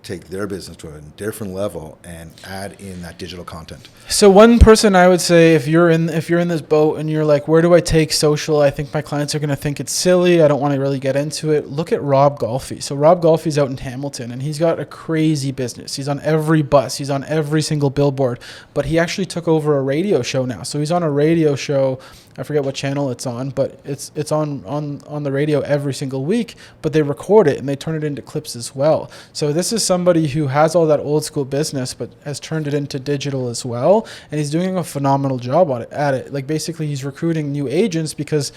take their business to a different level and add in that digital content? So one person I would say, if you're in this boat and you're like, where do I take social? I think my clients are going to think it's silly. I don't want to really get into it. Look at Rob Golfi. So Rob Golfi's out in Hamilton, and he's got a crazy business. He's on every bus. He's on every single billboard. But he actually took over a radio show now. So he's on a radio show. I forget what channel it's on, but it's on the radio every single week, but they record it and they turn it into clips as well. So this is somebody who has all that old school business, but has turned it into digital as well. And he's doing a phenomenal job at it. Like basically he's recruiting new agents because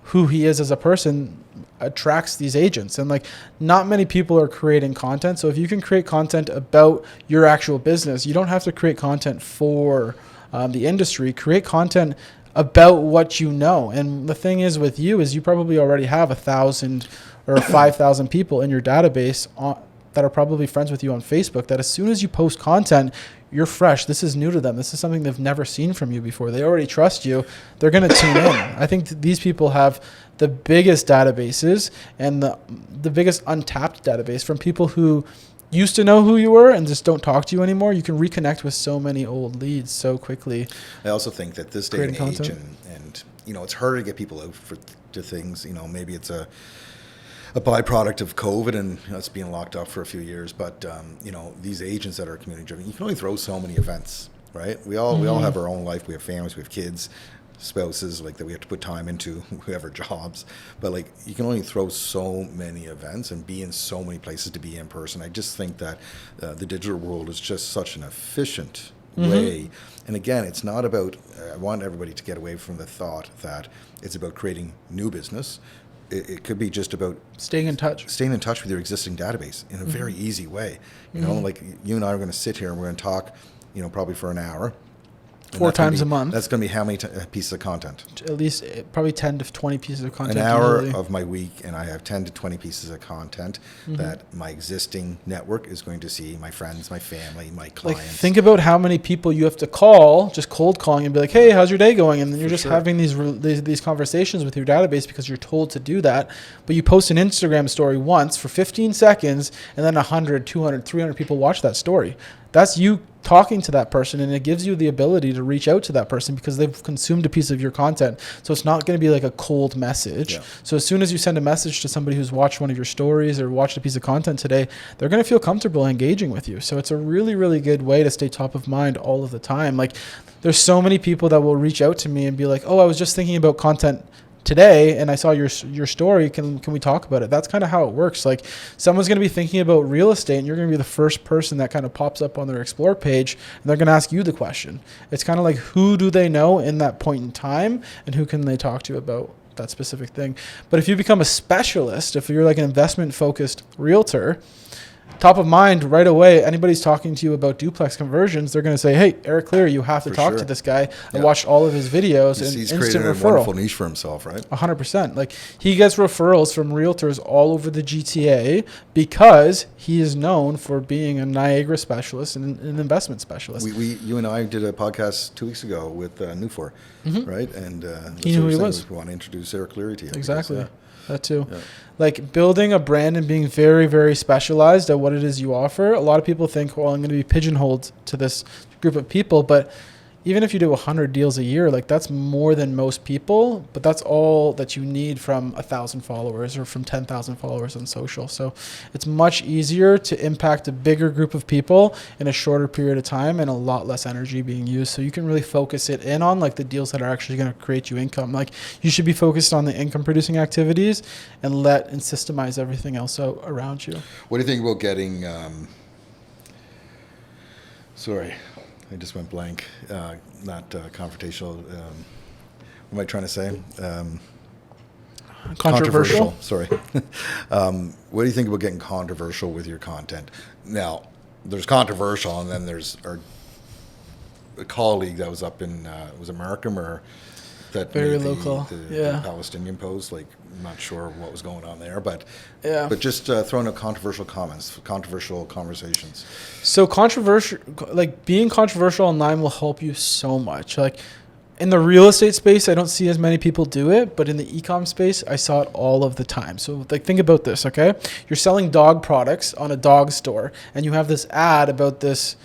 who he is as a person attracts these agents. And like not many people are creating content. So if you can create content about your actual business, you don't have to create content for the industry. Create content about what you know. And the thing is with you is you probably already have 1,000 or 5,000 people in your database that are probably friends with you on Facebook, that as soon as you post content, you're fresh. This is new to them. This is something they've never seen from you before. They already trust you. They're going to tune in. I think these people have the biggest databases and the biggest untapped database from people who used to know who you were and just don't talk to you anymore. You can reconnect with so many old leads so quickly. I also think that this day and age, and you know, it's harder to get people out to things. You know, maybe it's a byproduct of COVID and us being locked up for a few years. But you know, these agents that are community driven, you can only throw so many events, right? We all have our own life. We have families. We have kids, spouses, like that we have to put time into. We have our jobs, but like you can only throw so many events and be in so many places to be in person. I just think that the digital world is just such an efficient way. And again, it's not about, I want everybody to get away from the thought that it's about creating new business. It could be just about staying in touch with your existing database in a very easy way. You know, like you and I are going to sit here and we're going to talk, you know, probably for an hour. 4 times a month. That's going to be how many pieces of content? At least probably 10 to 20 pieces of content. An hour of my week, and I have 10 to 20 pieces of content that my existing network is going to see, my friends, my family, my clients. Like, think about how many people you have to call, just cold calling and be like, hey, how's your day going? And then you're just having these conversations with your database because you're told to do that. But you post an Instagram story once for 15 seconds, and then 100, 200, 300 people watch that story. That's you talking to that person, and it gives you the ability to reach out to that person because they've consumed a piece of your content. So it's not going to be like a cold message. Yeah. So as soon as you send a message to somebody who's watched one of your stories or watched a piece of content today, they're going to feel comfortable engaging with you. So it's a really, really good way to stay top of mind all of the time. Like there's so many people that will reach out to me and be like, oh, I was just thinking about content today and I saw your story. Can we talk about it? That's kind of how it works. Like someone's going to be thinking about real estate and you're going to be the first person that kind of pops up on their Explore page, and they're going to ask you the question. It's kind of like, who do they know in that point in time and who can they talk to about that specific thing? But if you become a specialist, if you're like an investment focused realtor, top of mind right away. Anybody's talking to you about duplex conversions, they're going to say, "Hey, Eric Cleary, you have to For talk sure. to this guy." I Yeah. watched all of his videos and He's instant created a referral. wonderful niche for himself, right? 100%. Like he gets referrals from realtors all over the GTA because he is known for being a Niagara specialist and an investment specialist. You and I did a podcast 2 weeks ago with Nufor, right? And He knew who he was. We want to introduce Eric Cleary to you. Exactly. Because, That too. Yeah. Like building a brand and being very, very specialized at what it is you offer. A lot of people think, well, I'm going to be pigeonholed to this group of people, but even if you do 100 deals a year, like that's more than most people, but that's all that you need from 1,000 followers or from 10,000 followers on social. So it's much easier to impact a bigger group of people in a shorter period of time and a lot less energy being used. So you can really focus it in on like the deals that are actually going to create you income. Like you should be focused on the income producing activities and systemize everything else out around you. what do you think about getting? Sorry, I just went blank. Not confrontational. What am I trying to say? Controversial. Sorry. What do you think about getting controversial with your content? Now, there's controversial, and then there's a colleague that was up in was it Markham or that Very made local. the Palestinian post. Like, I'm not sure what was going on there, but just throwing out controversial comments, controversial conversations. So controversial, like being controversial online will help you so much. Like in the real estate space, I don't see as many people do it, but in the e-com space, I saw it all of the time. So like think about this, okay? You're selling dog products on a dog store and you have this ad about this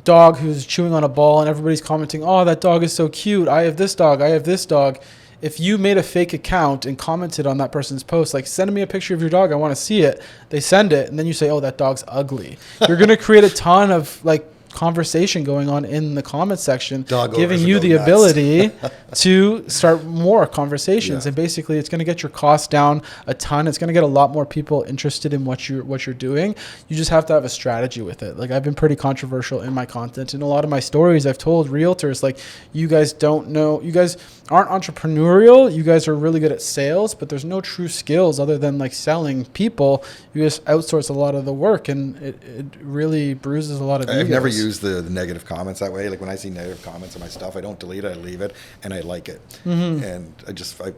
dog who's chewing on a ball and everybody's commenting, "Oh, that dog is so cute. I have this dog. I have this dog." If you made a fake account and commented on that person's post, like, "Send me a picture of your dog. I want to see it." They send it. And then you say, "Oh, that dog's ugly." You're going to create a ton of like conversation going on in the comment section, Dog giving owners you will the go nuts. ability to start more conversations. Yeah. And basically it's going to get your costs down a ton. It's going to get a lot more people interested in what you're doing. You just have to have a strategy with it. Like I've been pretty controversial in my content. In a lot of my stories, I've told realtors, like, you guys aren't entrepreneurial. You guys are really good at sales, but there's no true skills other than like selling people. You just outsource a lot of the work, and it really bruises a lot of I've egos. never used the negative comments that way. Like when I see negative comments on my stuff, I don't delete it, I leave it, and I like it. And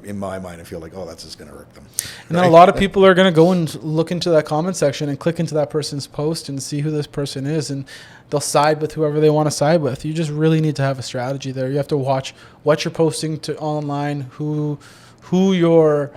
in my mind, I feel like, oh, that's just going to irk them. And then a lot of people are going to go and look into that comment section and click into that person's post and see who this person is, and they'll side with whoever they want to side with. You just really need to have a strategy there. You have to watch what you're posting to online, who your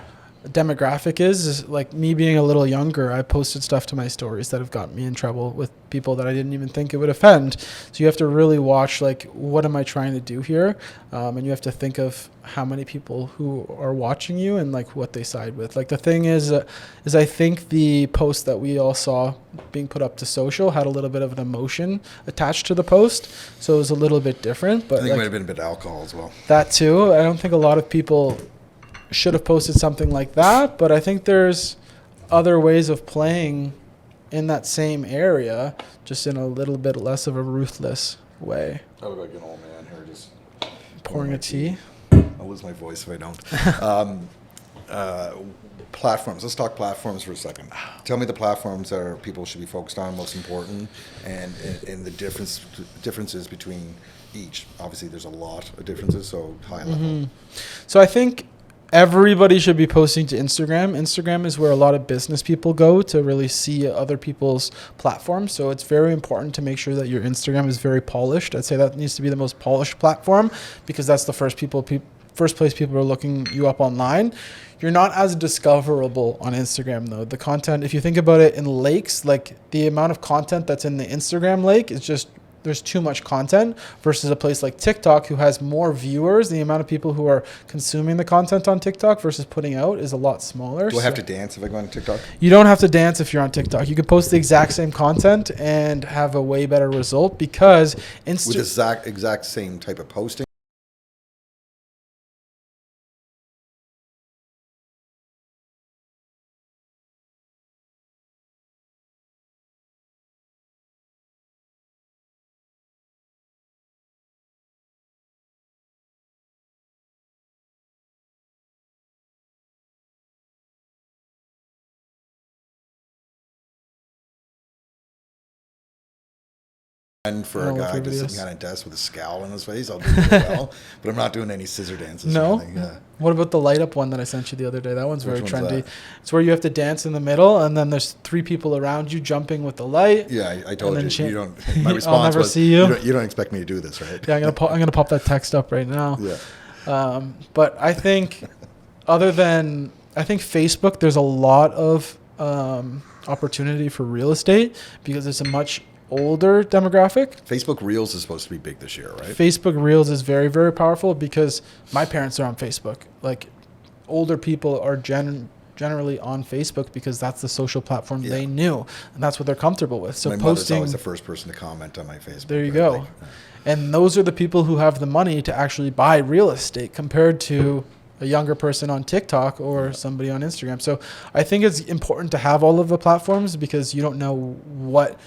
demographic is. Like me being a little younger, I posted stuff to my stories that have gotten me in trouble with people that I didn't even think it would offend. So you have to really watch, like, what am I trying to do here? And you have to think of how many people who are watching you and like what they side with. Like the thing is I think the post that we all saw being put up to social had a little bit of an emotion attached to the post, so it was a little bit different. But I think like, it might have been a bit of alcohol as well. that too. I don't think a lot of people should have posted something like that, but I think there's other ways of playing in that same area, just in a little bit less of a ruthless way. I look like an old man here just Pouring a tea. I'll lose my voice if I don't. Platforms. Let's talk platforms for a second. Tell me the platforms that people should be focused on, most important, and the differences between each. Obviously, there's a lot of differences, so high level. So I think everybody should be posting to Instagram. Instagram is where a lot of business people go to really see other people's platforms. So it's very important to make sure that your Instagram is very polished. I'd say that needs to be the most polished platform, because that's the first place people are looking you up online. You're not as discoverable on Instagram though. The content, if you think about it in lakes, like the amount of content that's in the Instagram lake is just, there's too much content, versus a place like TikTok who has more viewers. The amount of people who are consuming the content on TikTok versus putting out is a lot smaller. Do I have to dance if I go on TikTok? You don't have to dance if you're on TikTok. You can post the exact same content and have a way better result, because With the exact same type of posting? And for a love guy your just videos. sitting on a desk with a scowl on his face, I'll do it well. But I'm not doing any scissor dances. No? Or anything. Yeah. What about the light up one that I sent you the other day? That one's very Which one's trendy. that? It's where you have to dance in the middle, and then there's 3 people around you jumping with the light. Yeah, I told And you. then You don't. My I'll response never was, see you. You don't expect me to do this, right? Yeah, I'm gonna pop that text up right now. Yeah. But I think, I think Facebook, there's a lot of opportunity for real estate because it's a much older demographic. Facebook Reels is supposed to be big this year, right? Facebook Reels is very, very powerful because my parents are on Facebook. Like, older people are generally on Facebook because that's the social platform they knew, and that's what they're comfortable with. So my mother's posting, always the first person to comment on my Facebook. there you right? go. Like, And those are the people who have the money to actually buy real estate compared to a younger person on TikTok or somebody on Instagram. So I think it's important to have all of the platforms because you don't know what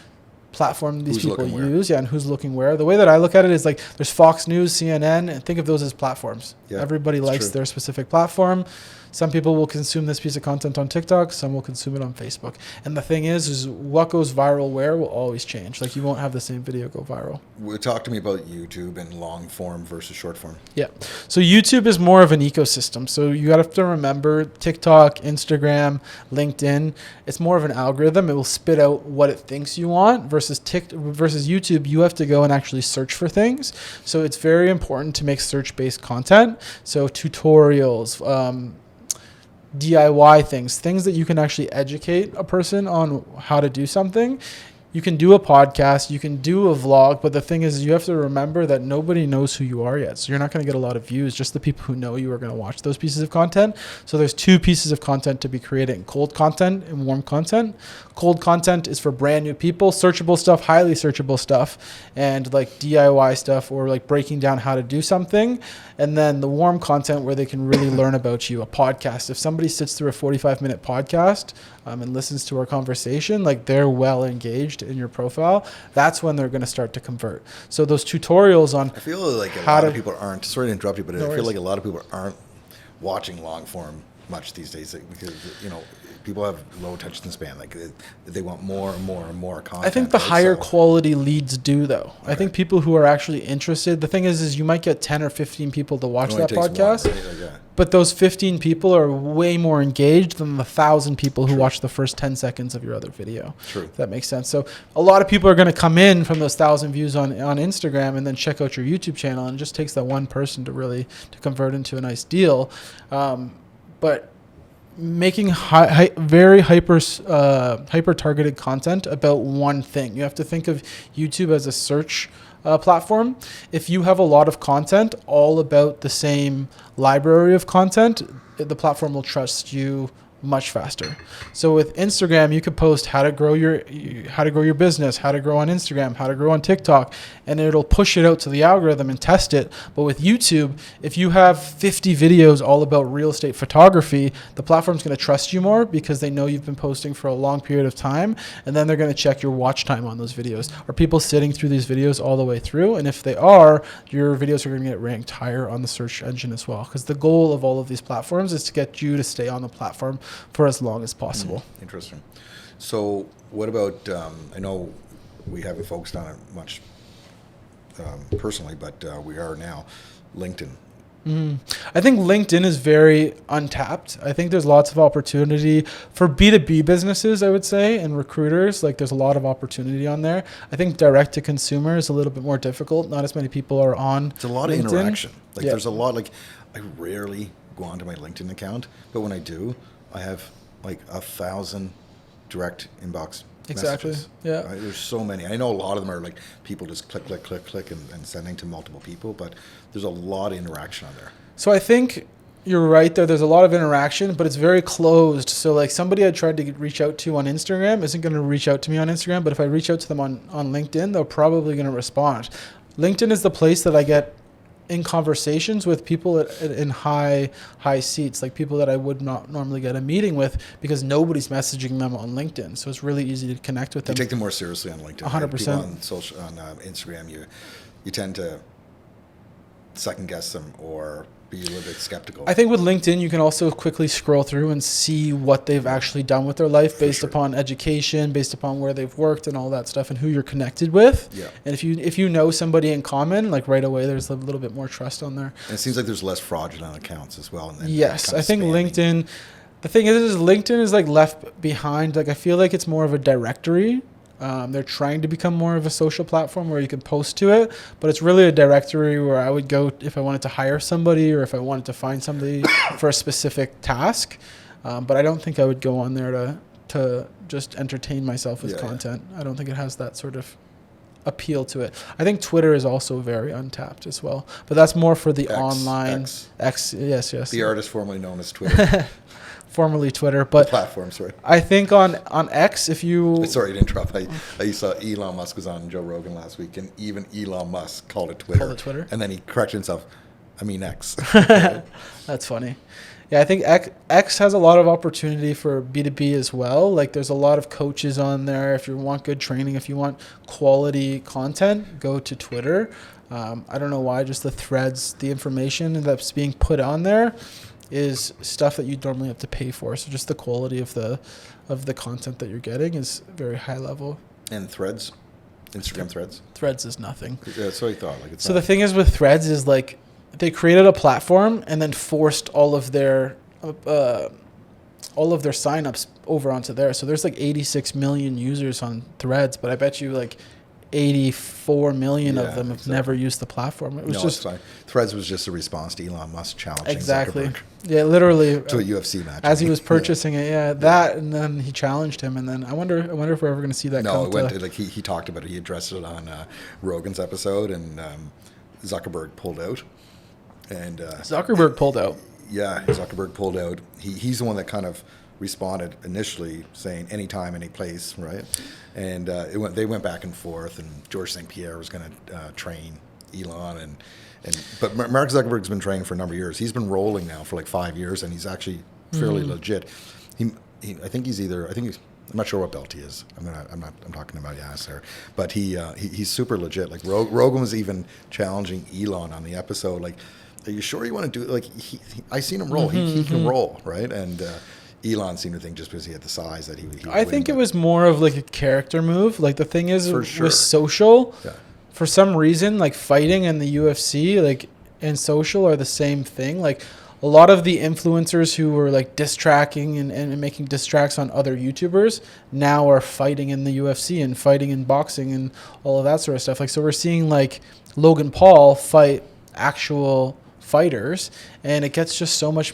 platform these Who's people looking where. use, and who's looking where. The way that I look at it is like there's Fox News, CNN, and think of those as platforms. Yeah, Everybody it's likes true. their specific platform. Some people will consume this piece of content on TikTok, some will consume it on Facebook. And the thing is what goes viral where will always change. Like, you won't have the same video go viral. Talk to me about YouTube and long form versus short form. Yeah. So YouTube is more of an ecosystem. So you have to remember TikTok, Instagram, LinkedIn, it's more of an algorithm. It will spit out what it thinks you want versus YouTube. You have to go and actually search for things. So it's very important to make search-based content. So tutorials, DIY things that you can actually educate a person on how to do something. You can do a podcast, you can do a vlog, but the thing is you have to remember that nobody knows who you are yet. So you're not going to get a lot of views. Just the people who know you are going to watch those pieces of content. So there's 2 pieces of content to be creating: cold content and warm content. Cold content is for brand new people, searchable stuff, highly searchable stuff, and like DIY stuff or like breaking down how to do something. And then the warm content where they can really learn about you, a podcast. If somebody sits through a 45-minute podcast and listens to our conversation, like they're well engaged in your profile, that's when they're going to start to convert. So those tutorials on I feel like a how lot to- of people aren't, sorry to interrupt you, but No I feel worries. like a lot of people aren't watching long form much these days because, people have low attention span. Like they want more and more and more content. I think the right? higher So- quality leads do, though. I Okay. think people who are actually interested, the thing is you might get 10 or 15 people to watch It only that takes one, podcast, right? Like, yeah. but those 15 people are way more engaged than the 1,000 people who True. watch the first 10 seconds of your other video. True. If that makes sense. So a lot of people are going to come in from those 1,000 views on Instagram and then check out your YouTube channel, and it just takes that one person to really to convert into a nice deal. But making very hyper targeted content about one thing. You have to think of YouTube as a search platform. If you have a lot of content all about the same library of content, the platform will trust you much faster. So with Instagram, you could post how to grow your business, how to grow on Instagram, how to grow on TikTok, and it'll push it out to the algorithm and test it. But with YouTube, if you have 50 videos all about real estate photography, the platform's going to trust you more because they know you've been posting for a long period of time, and then they're going to check your watch time on those videos. Are people sitting through these videos all the way through? And if they are, your videos are going to get ranked higher on the search engine as well, because the goal of all of these platforms is to get you to stay on the platform for as long as possible. Interesting. So what about, I know we haven't focused on it much personally, but we are now, LinkedIn. I think LinkedIn is very untapped. I think there's lots of opportunity for B2B businesses, I would say, and recruiters. Like, there's a lot of opportunity on there. I think direct to consumer is a little bit more difficult. Not as many people are on It's a lot LinkedIn. of interaction. Like Yeah. there's a lot, like I rarely go onto my LinkedIn account, but when I do, I have like 1,000 direct inbox Exactly. messages. Yeah. Right? There's so many. I know a lot of them are like people just click and sending to multiple people, but there's a lot of interaction on there. So I think you're right there. There's a lot of interaction, but it's very closed. So like somebody I tried to reach out to on Instagram isn't going to reach out to me on Instagram, but if I reach out to them on LinkedIn, they're probably going to respond. LinkedIn is the place that I get in conversations with people in high seats, like people that I would not normally get a meeting with because nobody's messaging them on LinkedIn. So it's really easy to connect with You them. take them more seriously on LinkedIn. 100%. People on social, on Instagram, you tend to second guess them or be a little bit skeptical. I think with LinkedIn, you can also quickly scroll through and see what they've actually done with their life based upon education, based upon where they've worked and all that stuff and who you're connected with. Yeah. And if you know somebody in common, like right away, there's a little bit more trust on there. And it seems like there's less fraudulent accounts as well. And then Yes, kind of I think spamming. LinkedIn. The thing is LinkedIn is like left behind. Like I feel like it's more of a directory. They're trying to become more of a social platform where you can post to it, but it's really a directory where I would go if I wanted to hire somebody or if I wanted to find somebody for a specific task. But I don't think I would go on there to just entertain myself with content. I don't think it has that sort of appeal to it. I think Twitter is also very untapped as well, but that's more for the online X. Yes. The artist formerly known as Twitter. Formerly Twitter, but platform, sorry. I think on X, if you... Sorry to interrupt. I saw Elon Musk was on Joe Rogan last week, and even Elon Musk called it Twitter. Called it Twitter? And then he corrected himself. I mean X. That's funny. Yeah, I think X has a lot of opportunity for B2B as well. Like there's a lot of coaches on there. If you want good training, if you want quality content, go to Twitter. I don't know why, just the threads, the information that's being put on there is stuff that you normally have to pay for. So just the quality of the content that you're getting is very high level. And Threads, Instagram Threads. Threads is nothing. Yeah, that's what I thought. Like, it's so the thing is with Threads is like they created a platform and then forced all of their signups over onto there. So there's like 86 million users on Threads, but I bet you like 84 million of them have never used the platform. It was just fine. Threads was just a response to Elon Musk challenging exactly. Zuckerberg Yeah, literally to a UFC match as he was purchasing it. Yeah, that and then he challenged him, and then I wonder if we're ever going to see that. No, it went like he talked about it. He addressed it on Rogan's episode, and Zuckerberg pulled out. And Zuckerberg pulled out. Yeah, Zuckerberg pulled out. He's the one that kind of responded initially saying anytime, any place, right? And they went back and forth, and George St. Pierre was going to train Elon, but Mark Zuckerberg's been training for a number of years. He's been rolling now for like 5 years, and he's actually fairly legit. I'm not sure what belt he is. I'm talking about Yasser, but he's super legit. Like Rogan was even challenging Elon on the episode, like, are you sure you want to do it? Like I seen him roll. He can roll, right? And Elon seemed to think just because he had the size that he would I think it was more of like a character move. Like the thing is For sure. with social, Yeah. for some reason, like fighting and the UFC, like and social are the same thing. Like a lot of the influencers who were like diss tracking and making diss tracks on other YouTubers now are fighting in the UFC and fighting in boxing and all of that sort of stuff. Like so we're seeing like Logan Paul fight actual fighters, and it gets just so much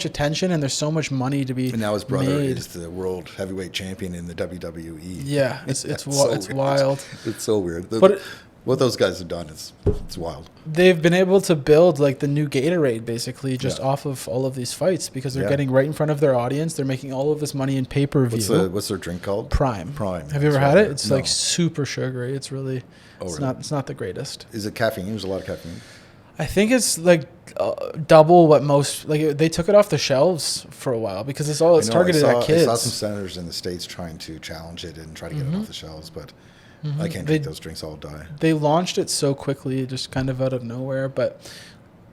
attention, and there's so much money to be And now his brother made. is the world heavyweight champion in the WWE. Yeah, it's so weird. wild. It's so weird. But what those guys have done is it's wild. They've been able to build like the new Gatorade basically just Yeah. off of all of these fights because they're Yeah. getting right in front of their audience. They're making all of this money in pay-per-view. What's their drink called? Prime. Prime. Have you ever That's had right. it? It's No. like super sugary. It's really, Really? it's not the greatest. Is it caffeine? There's a lot of caffeine. I think it's like double what most like they took it off the shelves for a while because it's targeted at kids. I saw some senators in the States trying to challenge it and try to get it off the shelves, but I can't drink those drinks. I'll die. They launched it so quickly, just kind of out of nowhere. But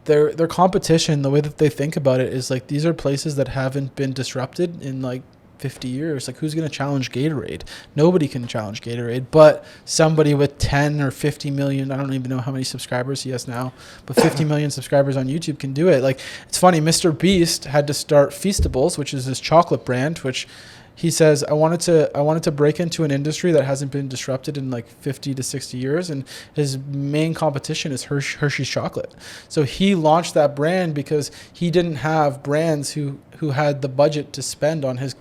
their competition, the way that they think about it, is like these are places that haven't been disrupted in like 50 years. Like who's going to challenge Gatorade? Nobody can challenge Gatorade, but somebody with 10 or 50 million, I don't even know how many subscribers he has now, but 50 million subscribers on YouTube can do it. Like it's funny, Mr. Beast had to start Feastables, which is this chocolate brand, which he says, I wanted to break into an industry that hasn't been disrupted in like 50 to 60 years. And his main competition is Hershey's chocolate. So he launched that brand because he didn't have brands who had the budget to spend on his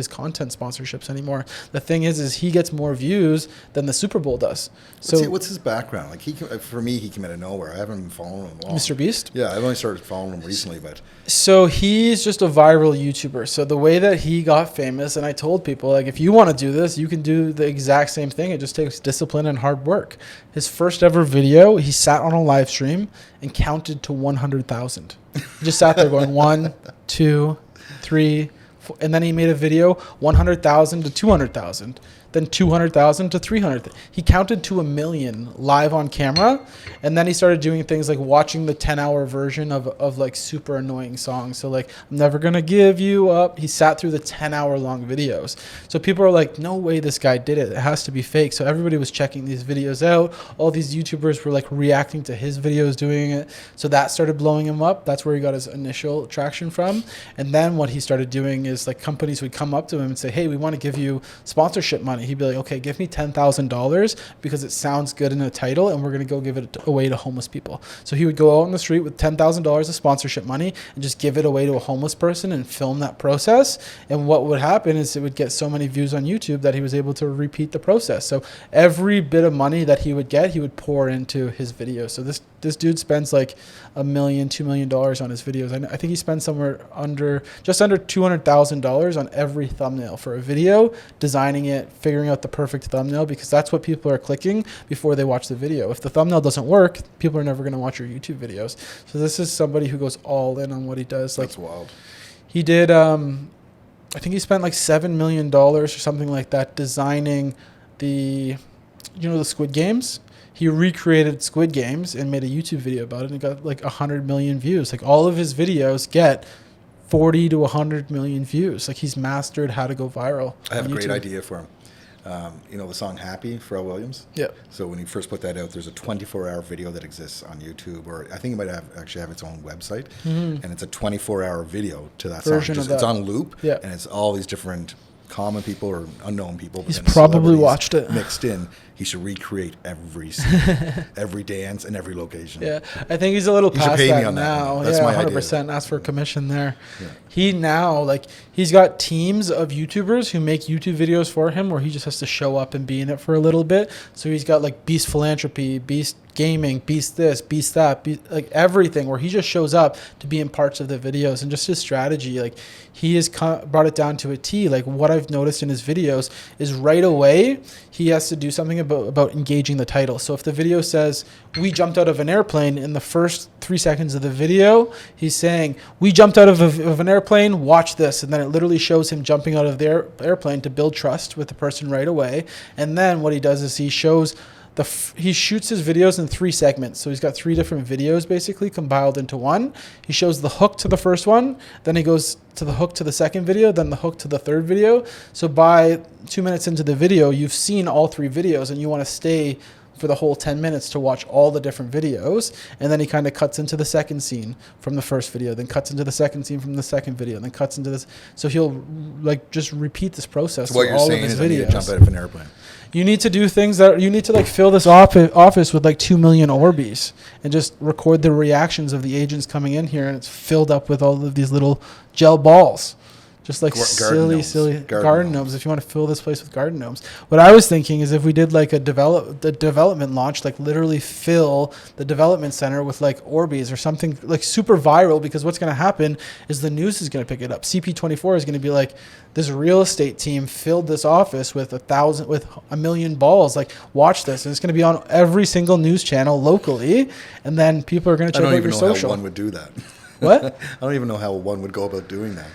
content sponsorships anymore. The thing is he gets more views than the Super Bowl does. So What's his background? Like for me, he came out of nowhere. I haven't been following him long. Mr. Beast? Yeah, I've only started following him recently, but So he's just a viral YouTuber. So the way that he got famous, and I told people, like, if you want to do this, you can do the exact same thing. It just takes discipline and hard work. His first ever video, he sat on a live stream and counted to 100,000. He just sat there going 1, 2, 3, 4, and then he made a video 100,000 to 200,000. Then then 200,000 to 300. He counted to 1 million live on camera, and then he started doing things like watching the 10-hour version of like super annoying songs. So like, I'm never gonna give you up. He sat through the 10-hour long videos. So people are like, no way this guy did it. It has to be fake. So everybody was checking these videos out. All these YouTubers were like reacting to his videos doing it. So that started blowing him up. That's where he got his initial traction from. And then what he started doing is like companies would come up to him and say, hey, we want to give you sponsorship money. He'd be like, okay, give me $10,000 because it sounds good in a title, and we're going to go give it away to homeless people. So he would go out on the street with $10,000 of sponsorship money and just give it away to a homeless person and film that process. And what would happen is it would get so many views on YouTube that he was able to repeat the process. So every bit of money that he would get, he would pour into his videos. So this dude spends like $1 million, $2 million on his videos. I think he spends just under $200,000 on every thumbnail for a video, designing it, figuring out the perfect thumbnail, because that's what people are clicking before they watch the video. If the thumbnail doesn't work, people are never going to watch your YouTube videos. So this is somebody who goes all in on what he does. Like, that's wild. He did, I think he spent like $7 million or something like that designing the Squid Games. He recreated Squid Games and made a YouTube video about it, and it got like 100 million views. Like, all of his videos get 40 to 100 million views. Like, he's mastered how to go viral. I have a great YouTube. idea for him. The song Happy, Pharrell Williams? Yeah. So when he first put that out, there's a 24-hour video that exists on YouTube, or I think it might actually have its own website, and it's a 24-hour video to that Version song. of that. It's on loop, Yeah. and it's all these different common people or unknown people. He's then probably celebrities watched it. Mixed in. He should recreate every scene, every dance, and every location. Yeah, I think he's a little You should past pay me that on that now. one. That's yeah, my idea. 100%. Ask for a commission there. Yeah. He now, like, he's got teams of YouTubers who make YouTube videos for him where he just has to show up and be in it for a little bit. So he's got like Beast Philanthropy, Beast Gaming, Beast this, Beast that, like everything, where he just shows up to be in parts of the videos. And just his strategy, like, he has brought it down to a T. Like, what I've noticed in his videos is right away he has to do something about engaging the title. So if the video says we jumped out of an airplane, in the first 3 seconds of the video he's saying we jumped out of an airplane, watch this, and then it literally shows him jumping out of the airplane to build trust with the person right away. And then what he does is he shows he shoots his videos in 3 segments. So he's got 3 different videos basically compiled into one. He shows the hook to the first one, then he goes to the hook to the second video, then the hook to the third video. So by 2 minutes into the video, you've seen all 3 videos, and you want to stay for the whole 10 minutes to watch all the different videos. And then he kind of cuts into the second scene from the first video, then cuts into the second scene from the second video, then cuts into this. So he'll like just repeat this process. So what you're all saying of his is I need videos. to jump out of an airplane. You need to do things that you need to like fill this office with like 2 million Orbeez and just record the reactions of the agents coming in here, and it's filled up with all of these little gel balls. Just like silly garden gnomes. If you want to fill this place with garden gnomes. What I was thinking is if we did like the development launch, like literally fill the development center with like Orbeez or something like super viral, because what's going to happen is the news is going to pick it up. CP24 is going to be like, this real estate team filled this office with 1 million balls. Like, watch this. And it's going to be on every single news channel locally. And then people are going to check out your social. I don't even know how one would do that. What? I don't even know how one would go about doing that.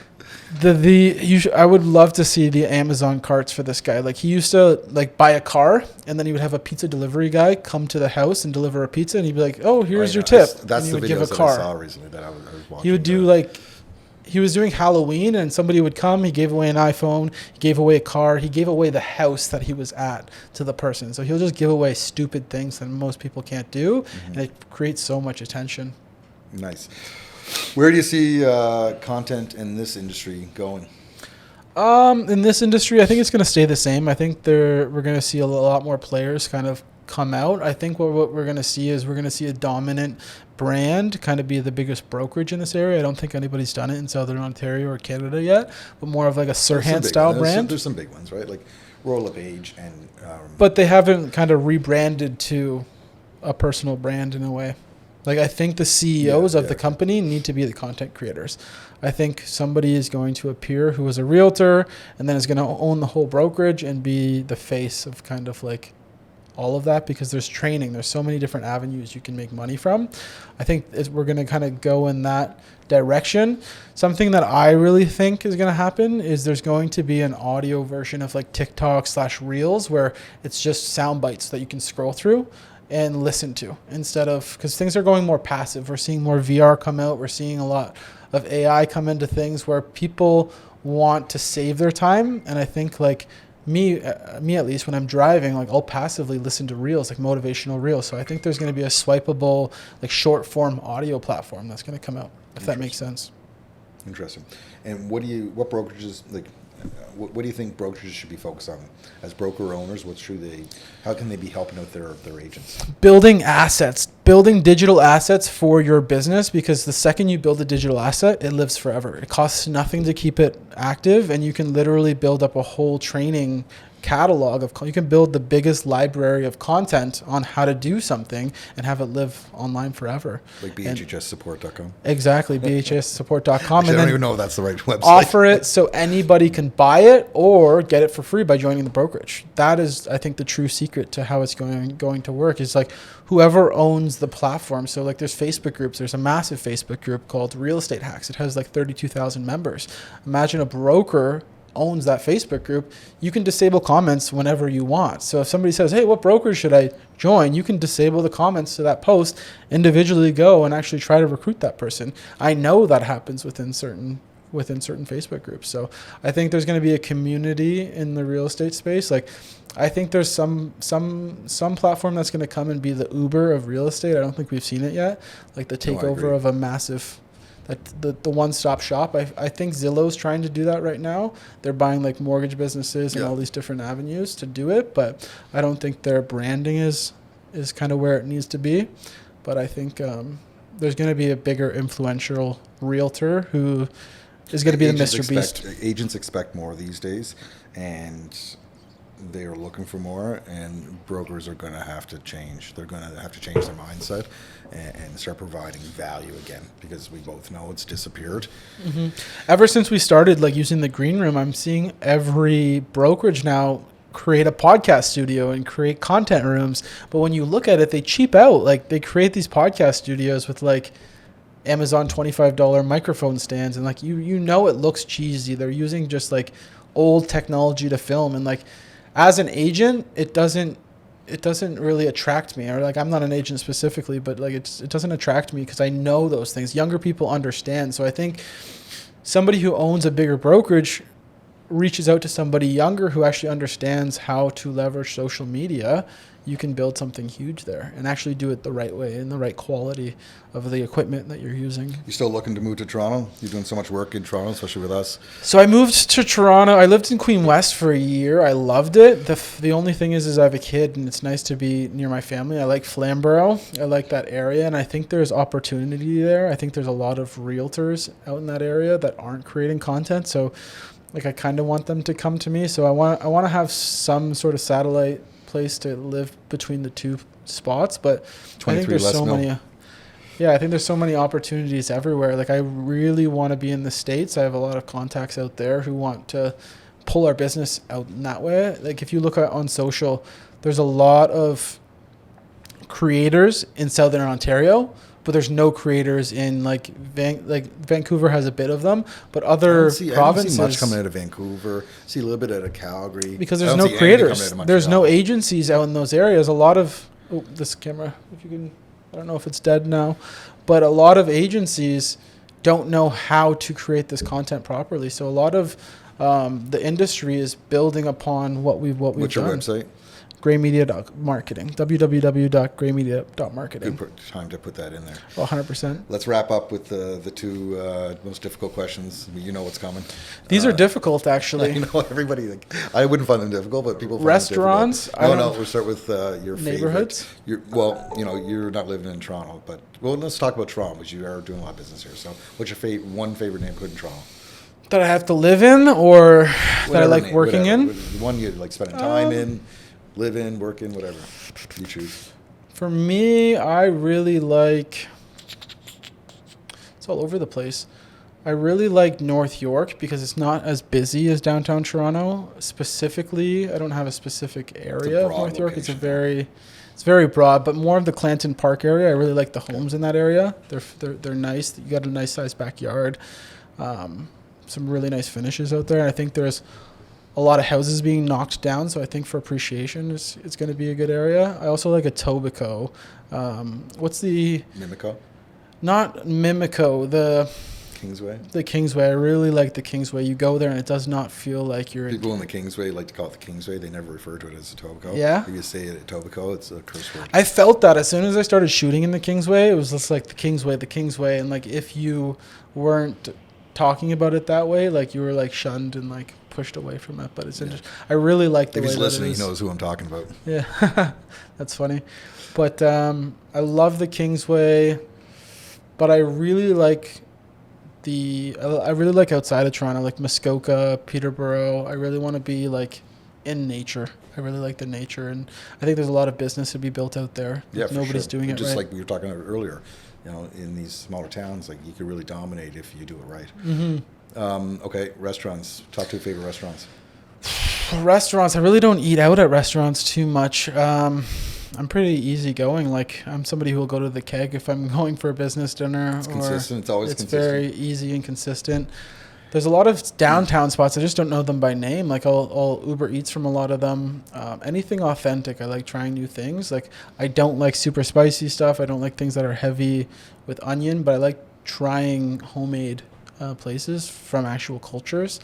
I would love to see the Amazon carts for this guy. Like, he used to like buy a car, and then he would have a pizza delivery guy come to the house and deliver a pizza, and he'd be like, "Oh, here's your tip." That's the videos that I saw recently that I was watching. He would do like, he was doing Halloween, and somebody would come. He gave away an iPhone. He gave away a car. He gave away the house that he was at to the person. So he'll just give away stupid things that most people can't do, and it creates so much attention. Nice. Where do you see content in this industry going? In this industry, I think it's going to stay the same. I think we're going to see a lot more players kind of come out. I think what we're going to see is we're going to see a dominant brand kind of be the biggest brokerage in this area. I don't think anybody's done it in Southern Ontario or Canada yet, but more of like a Sirhan style brand. There's some big ones, right? Like Royal LePage and... but they haven't kind of rebranded to a personal brand in a way. Like, I think the CEOs of the company need to be the content creators. I think somebody is going to appear who is a realtor and then is going to own the whole brokerage and be the face of kind of like all of that because there's training. There's so many different avenues you can make money from. I think we're going to kind of go in that direction. Something that I really think is going to happen is there's going to be an audio version of like TikTok/Reels where it's just sound bites that you can scroll through and listen to instead of, because things are going more passive. We're seeing more VR come out. We're seeing a lot of AI come into things where people want to save their time. And I think like me at least, when I'm driving, like I'll passively listen to reels, like motivational reels. So I think there's going to be a swipeable, like short form audio platform that's going to come out, if that makes sense. Interesting. And what brokerages, like, what do you think brokerages should be focused on as broker owners? How can they be helping out their agents? Building assets, building digital assets for your business, because the second you build a digital asset, it lives forever. It costs nothing to keep it active, and you can literally build up a whole training catalog you can build the biggest library of content on how to do something and have it live online forever. Like bhssupport.com. Exactly, bhssupport.com. I don't even know if that's the right website. Offer it so anybody can buy it or get it for free by joining the brokerage. That is, I think, the true secret to how it's going to work is like whoever owns the platform. So like there's Facebook groups. There's a massive Facebook group called Real Estate Hacks. It has like 32,000 members. Imagine a broker owns that Facebook group. You can disable comments whenever you want. So if somebody says, hey, what broker should I join? You can disable the comments to that post, individually go and actually try to recruit that person. I know that happens within certain Facebook groups. So I think there's going to be a community in the real estate space. Like I think there's some platform that's going to come and be the Uber of real estate. I don't think we've seen it yet. Like the takeover of a massive, the one-stop shop. I think Zillow's trying to do that right now. They're buying like mortgage businesses and all these different avenues to do it, but I don't think their branding is kind of where it needs to be. But I think there's going to be a bigger influential realtor who is going to be the Mr. Beast. Agents expect more these days, and they are looking for more, and brokers are going to have to change. They're going to have to change their mindset and start providing value again, because we both know it's disappeared. Mm-hmm. Ever since we started like using the green room, I'm seeing every brokerage now create a podcast studio and create content rooms. But when you look at it, they cheap out. Like they create these podcast studios with like Amazon $25 microphone stands, and like you know it looks cheesy. They're using just like old technology to film, and like as an agent, it doesn't really attract me. Or like I'm not an agent specifically, but like it doesn't attract me because I know those things. Younger people understand. So I think somebody who owns a bigger brokerage reaches out to somebody younger who actually understands how to leverage social media. You can build something huge there and actually do it the right way and the right quality of the equipment that you're using. You still looking to move to Toronto? You're doing so much work in Toronto, especially with us. So I moved to Toronto. I lived in Queen West for a year. I loved it. The only thing is I have a kid, and it's nice to be near my family. I like Flamborough. I like that area, and I think there's opportunity there. I think there's a lot of realtors out in that area that aren't creating content. So like I kind of want them to come to me. So I want to have some sort of satellite place to live between the two spots, but I think there's so many. I think there's so many opportunities everywhere. Like I really want to be in the States. I have a lot of contacts out there who want to pull our business out in that way. Like if you look at on social, there's a lot of creators in Southern Ontario, but there's no creators in like Vancouver has a bit of them, but other provinces. I don't see much coming out of Vancouver. See a little bit out of Calgary. Because there's no creators. There's no agencies out in those areas. A lot of this camera, if you can, I don't know if it's dead now, but a lot of agencies don't know how to create this content properly. So a lot of the industry is building upon what we've done. What's your website? GrayMedia.marketing, www.graymedia.marketing. Good time to put that in there. 100%. Let's wrap up with the two most difficult questions. You know what's coming. These are difficult, actually. You know, everybody. I wouldn't find them difficult, but people find restaurants. Them difficult. No. We'll start with your neighborhoods. You're not living in Toronto, but let's talk about Toronto, because you are doing a lot of business here. So, what's your one favorite neighborhood in Toronto? That I have to live in, or that I like working in? The one you like spending time in. Live in, work in, whatever you choose. For me, I really like. It's all over the place. I really like North York because it's not as busy as downtown Toronto. Specifically, I don't have a specific area of broad North York. location. It's very broad, but more of the Clanton Park area. I really like the homes in that area. They're nice. You got a nice sized backyard. Some really nice finishes out there. And I think there's a lot of houses being knocked down, so I think for appreciation, it's going to be a good area. I also like Etobicoke. What's the Mimico, not Mimico, Kingsway. the Kingsway. I really like the Kingsway. You go there and it does not feel like you're People in the Kingsway like to call it the Kingsway. They never refer to it as Etobicoke. Yeah? If you say it Etobicoke, it's a curse word. I felt that as soon as I started shooting in the Kingsway, it was just like the Kingsway, and like if you weren't talking about it that way, like you were like shunned and like pushed away from it. But it's interesting. I really like the If way he's that listening, it he is. knows who I'm talking about. Yeah, that's funny. But I love the Kingsway, but I really like I really like outside of Toronto, like Muskoka, Peterborough. I really want to be like in nature. I really like the nature, and I think there's a lot of business to be built out there. Yeah, for Nobody's sure. doing it Just right. like we were talking about earlier, in these smaller towns, like you could really dominate if you do it right. Okay, restaurants. Top 2 favorite restaurants. Restaurants. I really don't eat out at restaurants too much. I'm pretty easygoing. Like I'm somebody who will go to the Keg if I'm going for a business dinner. It's consistent. It's always It's consistent. very easy and consistent. There's a lot of downtown spots. I just don't know them by name. Like I'll Uber Eats from a lot of them. Anything authentic. I like trying new things. Like I don't like super spicy stuff. I don't like things that are heavy with onion. But I like trying homemade places from actual cultures.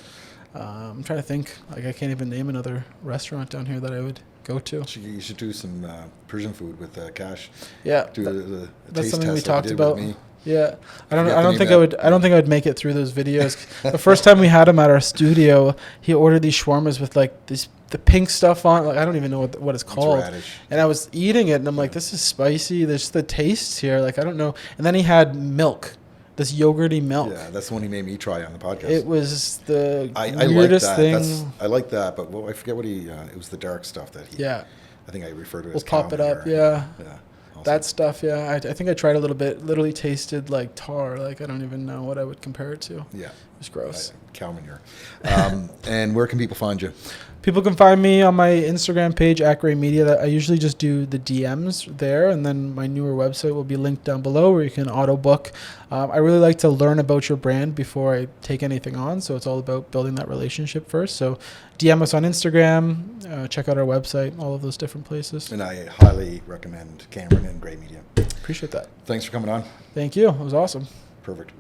I'm trying to think. Like I can't even name another restaurant down here that I would go to. You should do some Persian food with Cash. Yeah, Do the that's taste something we test like talked you did with about. me. Yeah, I don't. You have I to don't name think that. I would. I don't think I would make it through those videos. The first time we had him at our studio, he ordered these shawarmas with like the pink stuff on. Like I don't even know what it's called. Radish. And I was eating it, and I'm like, this is spicy. There's the tastes here. Like I don't know. And then he had milk, this yogurty milk. Yeah, that's the one he made me try on the podcast. It was the I like weirdest that. thing. I like that, but I forget what he. It was the dark stuff that he. Yeah, I think I referred to it we'll as. pop it up. Camembert. Yeah. Yeah. Awesome. That stuff, yeah. I think I tried a little bit. Literally tasted like tar. Like I don't even know what I would compare it to. Yeah. It's gross. Cow manure. And where can people find you? People can find me on my Instagram page, Acray Media. That I usually just do the DMs there, and then my newer website will be linked down below where you can auto book. I really like to learn about your brand before I take anything on, so it's all about building that relationship first. So DM us on Instagram, check out our website, all of those different places. And I highly recommend Cameron and Gray Media. Appreciate that. Thanks for coming on. Thank you. It was awesome. Perfect.